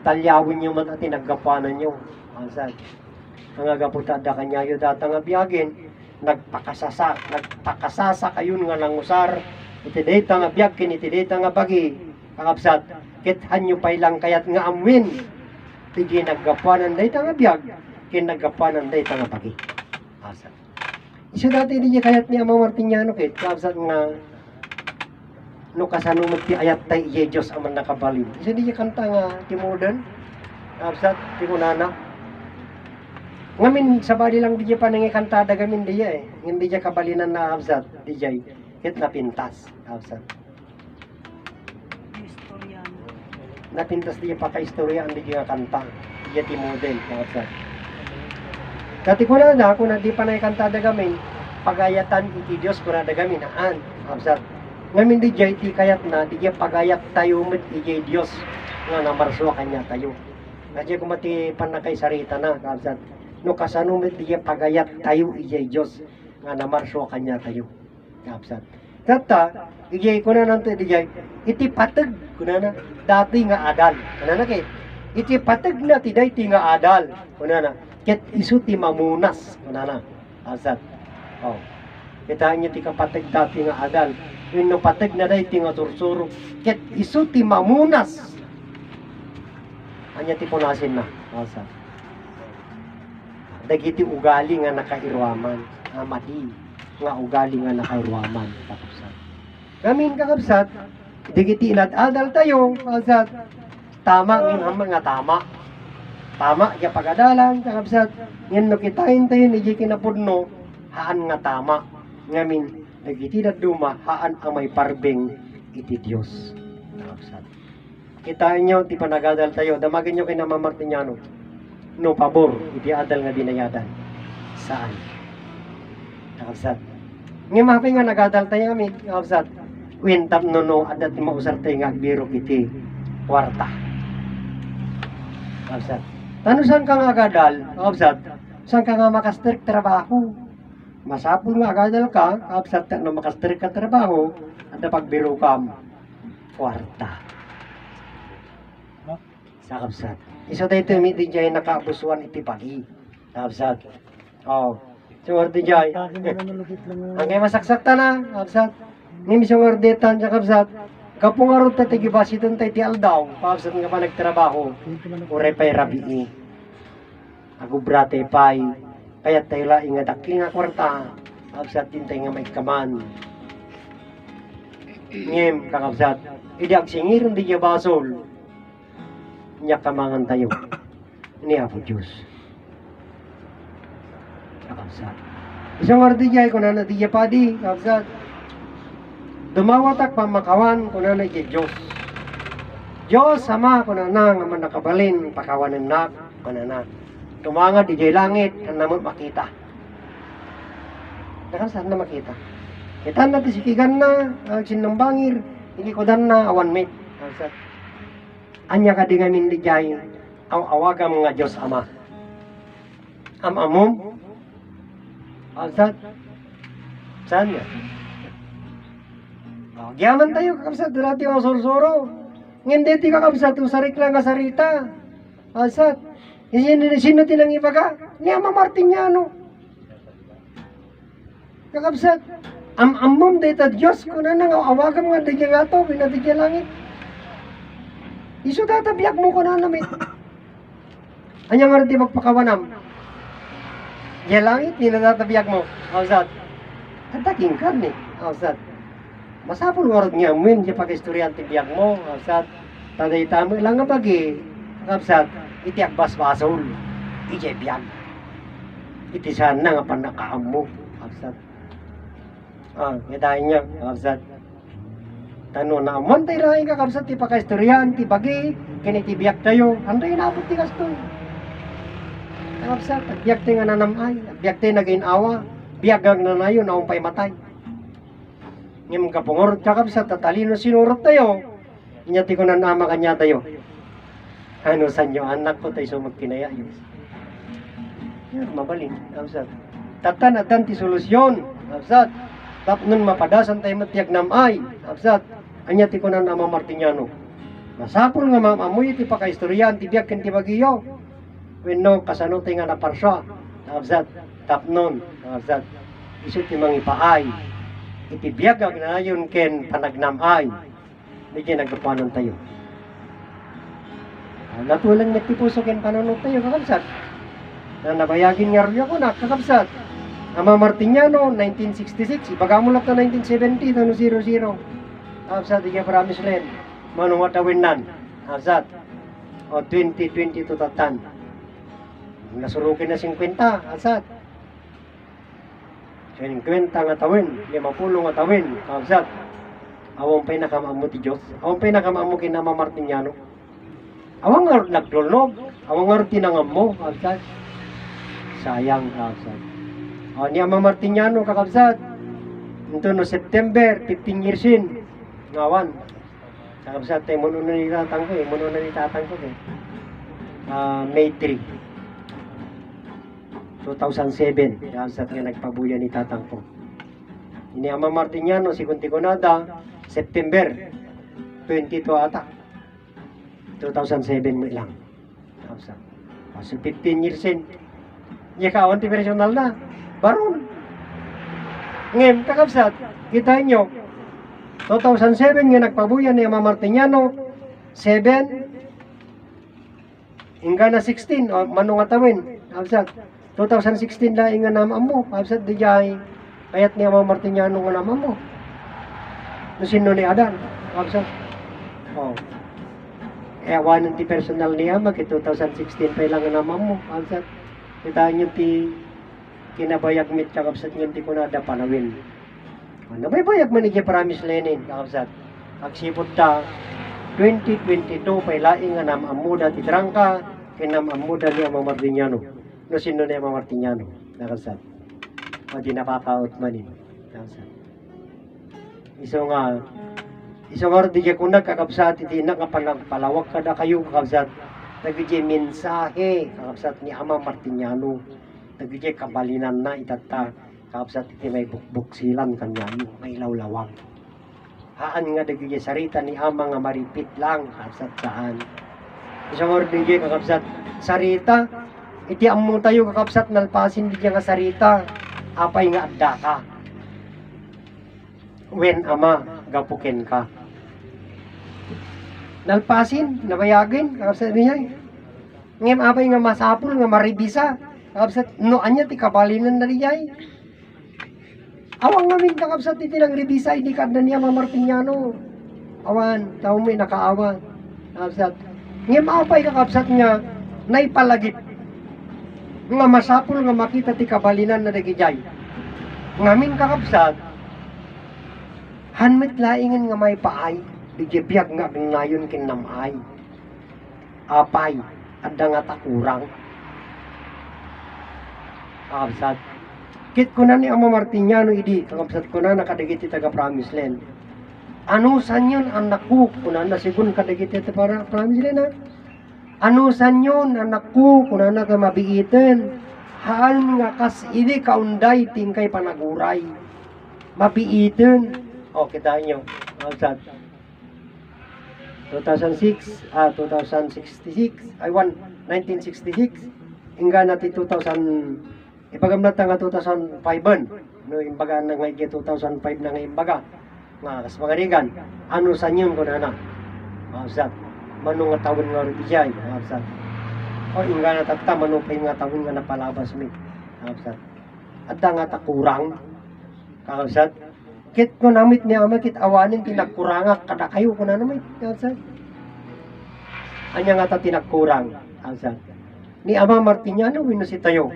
Talyawin nyo man at tinaggapanan nyo. Absat. Ang agaputa da kanyayo data nga biyagin nagpakasasa kayo nga nangusar. Iti data nga biyag kin iti data nga bagi kakabsat ket hanyo pay lang kayat nga amwin tigi naggapuanan data nga biyag kin naggapuanan data nga bagi asat isu dati di kayat ni Ama Martiniano ket kakabsat nga no kasanumot ti ayat tay Diyos aman nakabalin isu di kanta nga ti modern kakabsat ti kunana ngamin sabali lang di pa nangikantada gamin di hindi di kabalinan na kakabsat di ket napintas kakabsat napintas di pa kaistorya ang di nga kanta di ti model kakabsat dati ko na kung di pa nakikanta dagamin pagayatan iti Diyos ko na dagamin aan kakabsat ngamin di ti kayat na di pagayat tayo met iti Diyos nga namarswa kanya tayo nadya kumati panakay sarita na kakabsat no kasano met di pagayat tayo iti Diyos nga namarswa kanya tayo kakabsat. Kata, ijay ko na nanto ijay, iti patag ko na dati nga adal. Ano na kay? Iti patag na ti dayti nga adal. Ano na? Ket isu ti mamunas. Ano na? Asat. Oh. Kita niyo ti kapatag dati nga adal. Yung no patag na dayti nga sursuro. Ket isu ti mamunas. Anya ti punasin na. Asat. Dagiti ugali nga nakairwaman. Amadi. Nga ugali nga nakairwaman kakabsat. Gamin kakabsat, digiti inad-adal tayo, kakabsat. Tama ng mga tama. Tama kaya pagadalan kakabsat. Ngayon no kitain tayo ni kinapudno, haan nga tama. Ngamin, digiti na duma, haan ang may parbeng iti Diyos. Kakabsat. Kitain nyo, ti panagadal tayo, damagin nyo kay Ama Martiniano. No pabor, iti adal nga binayadan. Saan? Kakabsat. Ngayon mapi nga nagadal tayo kami, kakabsat. Kwentap no adat ti mausar tayo nga agbiro kiti kwarta. Kakabsat. Tano saan ka nga agadal, kakabsat? Saan ka nga makastrik trabaho? Masapul nga agadal ka, kakabsat na makastrik ka trabaho, at pagbiro ka kwarta. Kakabsat. Isa tayo tumiti dyan nakaabusuan iti pagi. Kakabsat. Oh. Sungor di jay. Ang kay masaksakta na, kakabsat. Ni misong ordetan siya kakabsat. Kapungarot ta tigibasi doon tayo ti aldaw, paabsat nga pa nagtrabaho, ure pa'y rabii. Ako brate pa'y, kaya tayo laing nga dakil nga kwarta, paabsat din tayo nga may kaman. Ngem, kakabsat, idi agsingiron di niya basol, niya kamangan tayo, ni Apo Diyos. Kakabsat. Isang arti niya, kung na di niya padi, kakabsat, dumawatak pamakawan kung na kay Diyos. Diyos sama kung na nga man nakabalin pakawanan na kung na. Tumanga di jay langit ang namon makita. Dakan saan na makita? Kita na tisikigan na sinang bangir hindi ko dan na awan mit. Anya ka di ngamin di jay awagam nga Diyos ama. Amom. Alsat. Saan niya? Gyaman tayo kakabsat, dati ang sursuro. Hindi ti kakabsat, usarik lang kasarita. Asat, sino tinang ibaga? Ni Ama Martiniano. Kakabsat, amom data Diyos, kung na nang awagam nga digya nga to, binadigya langit. Iso tatabiyak mo ko na namin. Anyang nga rin magpakawanam. Diya langit, ninatatabiyak mo. Asat, tataking ka ni. Asat, masapul warod nga amin, siya pag-istoryante biyak mo, kapsat, taday tamo lang nga bagi, kapsat, iti akbas basol, iti biyak, iti sana nga panakaam mo, kapsat. Ngadahin niya, kapsat, tano na aman tayo lang ka, kapsat, ti pag-istoryante, bagi, kiniti biyak tayo, anday nabot ti kastoy. Kapsat, biyak tayo nga nanamay, biyak tayo naging awa, biyak gang nanayon, naumpay matay. Ngem kapungor kakabsat tatalino sinurot tayo. Inyati ko na nama kanya tayo. Ano sanyo anak ko tayo sumagkinaya yun. Yan mabalin, kapsat. Tatan atan ti solusyon, kapsat. Tapnon mapadasan tayo matiyag namay, kapsat. Anyati ko na nama Martiniano. Masapul nga mamamuy ti pakaistoryan ti biyak ken ti bagiyo. Wenno kasano tayo nga naparsya, kapsat. Tapnon, kapsat. Isu ti mangipaay. Itibiyag ang nayon ken panagnamay. Medyo nagkapanon tayo. Natulang nagtipuso ken panunod tayo, kakabsat. Na nabayagin nga rin ako na, kakabsat. Ama Martiniano, 1966. Ibagamulat na 1970, tano 00. Kakabsat, ika promise land. Manong watawin nan. Kakabsat. O 2022 tatan. Nasurukin na 50, kakabsat. 50 nga tawin, 50 nga tawin, kakabsat. Awang pa'y nakamamo ti Diyos, awang pa'y nakamamo kina Ama Martiniano. Awang nga nagdulnog, awang nga tinangam mo, kakabsat. Sayang, kakabsat. Ni Ama Martiniano, kakabsat. Ito no September, 15 years in, ngawan. Kakabsat, tayo muno na nitatang ko muno na nitatang ko May 3. 2007, kakabsat nga nagpabuya ni tatang ko. Ini Ama Martiniano, si Kuntikunada, September 22 ata. 2007 mo lang. Kakabsat. So 15 years in. Niya kawan ti personal na. Baron. Ngayon, kakabsat, kita nyo, 2007 nga nagpabuya ni Ama Martiniano, 7, hingga na 16, manungatawin. Kakabsat. 2016 lang nga naman mo, kapsat di jay, kayat niya Ama Martiniano nga naman mo. No sino ni Adan, kapsat. Awanan ti personal niya, mag 2016 pa lang nga naman mo, kapsat. Kitaan nyo ti kinabayag mit kakapsat nyo ti kunada panawin. Nabaybayag man ni Promise Lenin, kakapsat. Agsipot ta, 2022 pa ilaing nga naman mo dati trangka, kinamam mo dali Ama Martiniano. No sino na Ama Martiniano, nakasat. O di napakaot manin, nakasat. Iso nga di kung nagkakabsat, iti nakapalawag ka na kayo kakabsat. Nagiging mensahe, kakabsat ni Ama Martiniano. Nagiging kabalinan na itata, kakabsat iti may bukbuksilan kanyayo, may lawlawang. Haan nga nagiging sarita ni Ama nga maripit lang, kakabsat saan. Iso nga di kakabsat, sarita, iti ammo tayo kakabsat nalpasin di nga sarita, apay nga adda ka. Wen Ama, gapuken ka. nalpasin, nabayagin, kakabsat niya. Ngem apay nga masapul, nga maribisa, kakabsat, noanya ti kabalinan na niya. Awang ngamin kakabsat iti lang ribisa, hindi ka na niya mamartinyano. Awan, tao mo nakaawan. Kakabsat, ngem apay kakabsat nga, naipalagip. Nga masapul nga makita ti kabalinan na nagijay. Ngamin kakabsat, hanmet laingan nga may paay, digibiyag nga nayon kinamay. Apay, adda nga takurang. Kakabsat, kit ko na ni Ama Martiniano idi, kakabsat ko na nakadagiti taga Promised Land. Ano san yun anak ko, kuna na sigun kadagiti taga Promised Land ha? Ano san yun anak ko, kuna na ka mabiitin. Haan nga kas idi kaunday tingkay panaguray. Mabiitin. O, kita nyo. Kakabsat. 1966, 1966. Hingga natin 2000, ipagamlat nga 2005 no imbaga na nga 2005 na nga imbaga nga kas mga rigan ano sa nyon ko na kakabsat manong nga tawon nga rijay kakabsat o inga na tatta manong pa nga tawon nga napalabas mi kakabsat adda nga takurang kakabsat kit ko namit ni ama kit awanin tinagkuranga kada kayo ko na namit kakabsat anya nga ta tinagkurang kakabsat ni Ama Martiniano winusi tayo.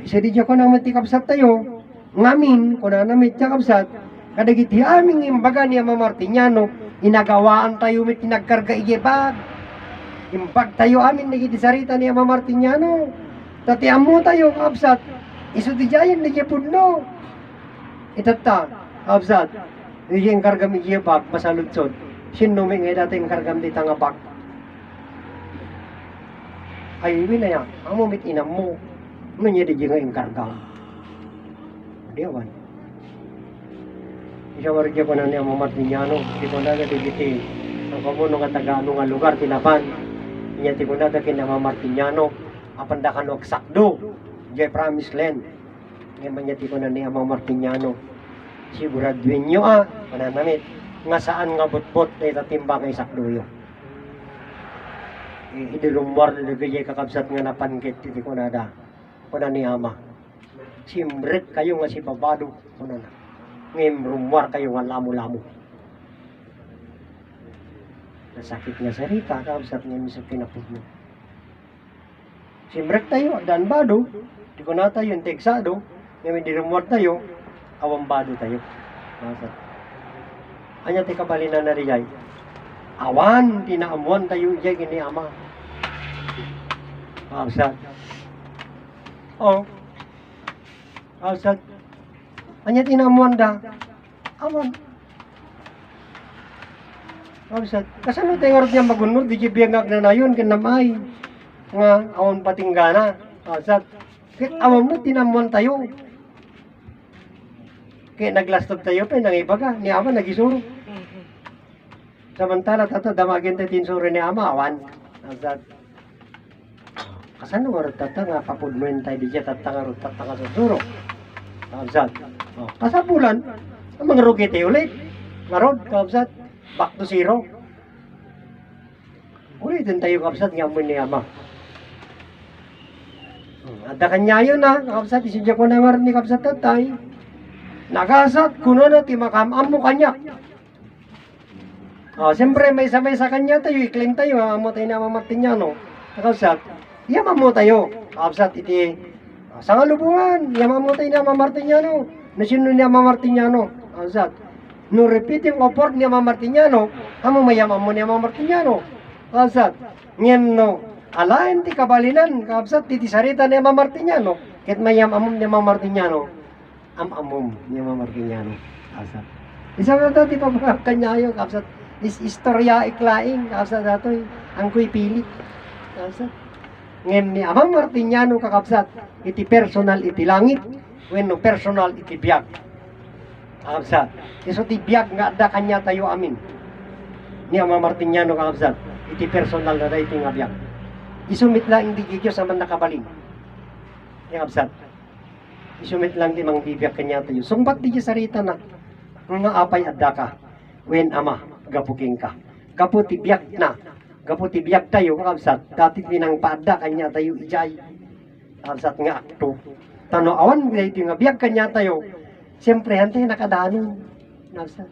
Isa di ko nang matikapsat tayo, ngamin, kung na namit siya kapsat, kadagiti aming imbaga ni Ama Martiniano, inagawaan tayo may tinagkarga igibag. Imbag tayo amin nagitisarita ni Ama Martiniano. Tatiam mo tayo kapsat, isutijayan na jepudno. Itata, kapsat, yung kargam igibag, masaludsod. Sino may nga dating kargam di tangabag. Ay, winaya, amo mit inam mo. Nunya di nga ingkargang. Diawan. Isa warga ko na niya Ama Martiniano. Di ko na digiti. Ang kamuno nga Tagano nga lugar tinapan. Inya di ko na kin Ama Martiniano. Apandakan og sakdo. Jay Promised Land. Ngayon niya di ko na niya Ama Martiniano. Siguraduhin nyo pananamit. Nga saan nga butbot na itatimbang ay sakdo yun. Idilumwar na nagayay kakabsat nga napangkit. Di ko na da. Kuna ni Ama. Simret kayo nga si babado. Kuna na. Ngayong rumwar kayo nga lamo-lamo. Nasakit nga sarita. Kakabsat nga misang kinapod mo. Simret tayo. Dan bado. Di ko na tayo yung teksado. Ngayon di rumwar tayo. Awang bado tayo. Kakabsat. Anya ti kabalinan na riyay. Awan. Tinaamuan tayo. Iyay gini Ama. Kakabsat. Oh. Alsat. Anya tinamuan da. Awan. Alsat. Kasano tayo nga niya magunod di biyag na nayon kinamay. Nga awan patinggana. Alsat. Kaya awan mo tinamuan tayo. Kaya naglastod tayo pa nangibaga ni Ama nagisuro. Samantala tato damagin tayo tinsuro ni Ama awan. Alsat. Kasano nga rutata nga papudmen tayo di siya tatanga rutata nga susuro. Kabsat. Kasapulan, ang mga rugite ulit. Marod, kabsat. Back to zero. Ulitin tayo kabsat nga mo ni Ama. Ada kanya yun kabsat. Isinja ko na nga rin ni kabsat tatay. Nagasat, kuno na ti makamam mo kanya. Siyempre may sabay sa kanya tayo, i-claim tayo, amo tayo na Ama Martiniano. Kabsat. Yaman mo tayo, kapsat iti sa ngalubungan, yaman mo tayo ni Ama Martiniano. Nasino ni Ama Martiniano, kapsat. No repeating effort ni Ama Martiniano, amo mayaman mo ni Ama Martiniano, kapsat. Ngayon no, alain ti kabalinan, kapsat, iti sarita ni Ama Martiniano, kit mayamamom ni Ama Martiniano, amamom ni Ama Martiniano, kapsat. Isa na ito, ti pagkakanyayo, kapsat. Istorya iklaing, kapsat datoy, ang kuy pili, kapsat. Ngayon ni Ama Martiniano kakabsat, iti personal iti langit, wenno personal iti biyag. Kakabsat, iso ti biyag nga da kanya tayo amin. Ni Ama Martiniano kakabsat, iti personal na da iti nga biyag. Isumit lang hindi Diyos sa man nakabalin. Kakabsat, isumit lang di mang bibiyag kanya tayo. Sumbat di sarita na, nga apay adda ka, wen Ama, gapuking ka. Gaputi biyak na. Gaputi biyak tayo kakabsat. Dati pinang pada kanya tayo ijay. Kakabsat nga akto. Tano awan ito nga biyak kanya tayo. Siyempre hantay nakadano. Kakabsat.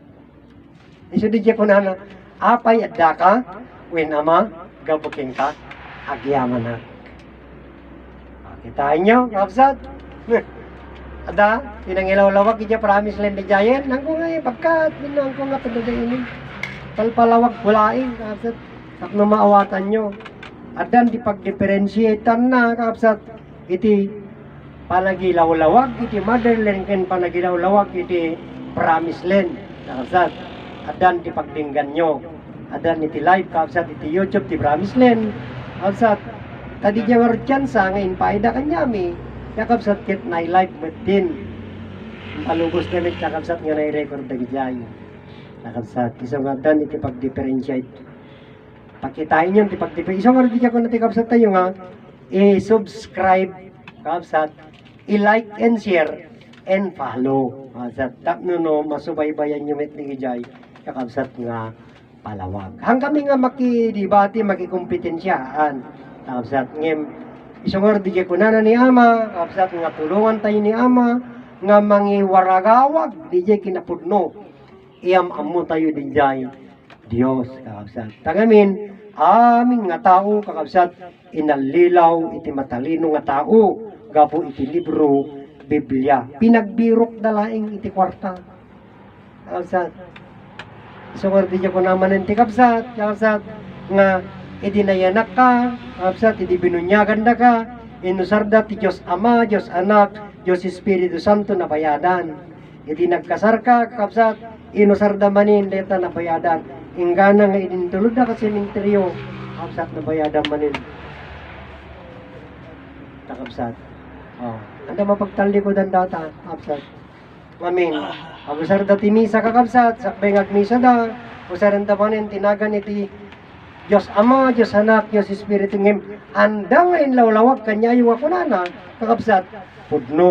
Iso di ko na apay at daka. When ama gabuking ka. Agyaman na. Kitain nyo kakabsat. Ada, pinangilaw-lawag ija promise land di jayen. Nang ko nga pagkat, binang ko nga padadainin. Palpalawag walaing, kakabsat. Sak na maawatan nyo. Adan di pagdiferensyetan na, kakabsat. Iti panagilaw-lawag, iti motherland ken panagilaw-lawag, iti promise land, kakabsat. Adan di pagdinggan nyo. Adan iti live, kakabsat, iti YouTube, iti promise land, kakabsat. Tadi dia ngerjansa ngayon paida kanyami. Kakabsat kit na live met din. Palugos damit kakabsat nga na-record na gijay. Kakabsat, isang adan iti pag-differentiate. Pakitain yun, iti pag-differentiate. Isang adan iti kakabsat tayo nga, i-subscribe, kakabsat, i-like and share, and follow. Kakabsat, tapno no, masubaybayan yung met ni gijay. Kakabsat nga palawag. Hanggang kami nga makidibati, makikumpitensyaan. Kakabsat, ngem, isang di ko na ni ama, kapsat nga tulungan tayo ni ama, nga mangiwaragawag, di jay kinapudno, iyam amu tayo di jay, Diyos, kakabsat. Tangamin, amin nga tao, kakabsat, inalilaw, iti matalino nga tao, gapo iti libro, Biblia, pinagbirok dalaing iti kwarta, kakabsat. Isang di ko naman iti kakabsat, kakabsat, nga, idinayanak ka, kakabsat, idi binunyagan na ka, inusarda ti Diyos Ama, Diyos Anak, Diyos Espiritu Santo na bayadan. Idi nagkasar ka, kakabsat, inusarda manin, leta na bayadan. Ingana nga idintulod na ka simenteryo, kakabsat na bayadan manin. Kakabsat. Oh. Anda mapagtalikodan data, kakabsat. Amin. Agusarda ti misa kakabsat, sakbay ngagmisa da, usaranda manin, tinagan iti Diyos Ama, Diyos Anak, Diyos Espiritu ngem, andang ngayon lawlawag kanya yung ako nana, kakabsat, pudno.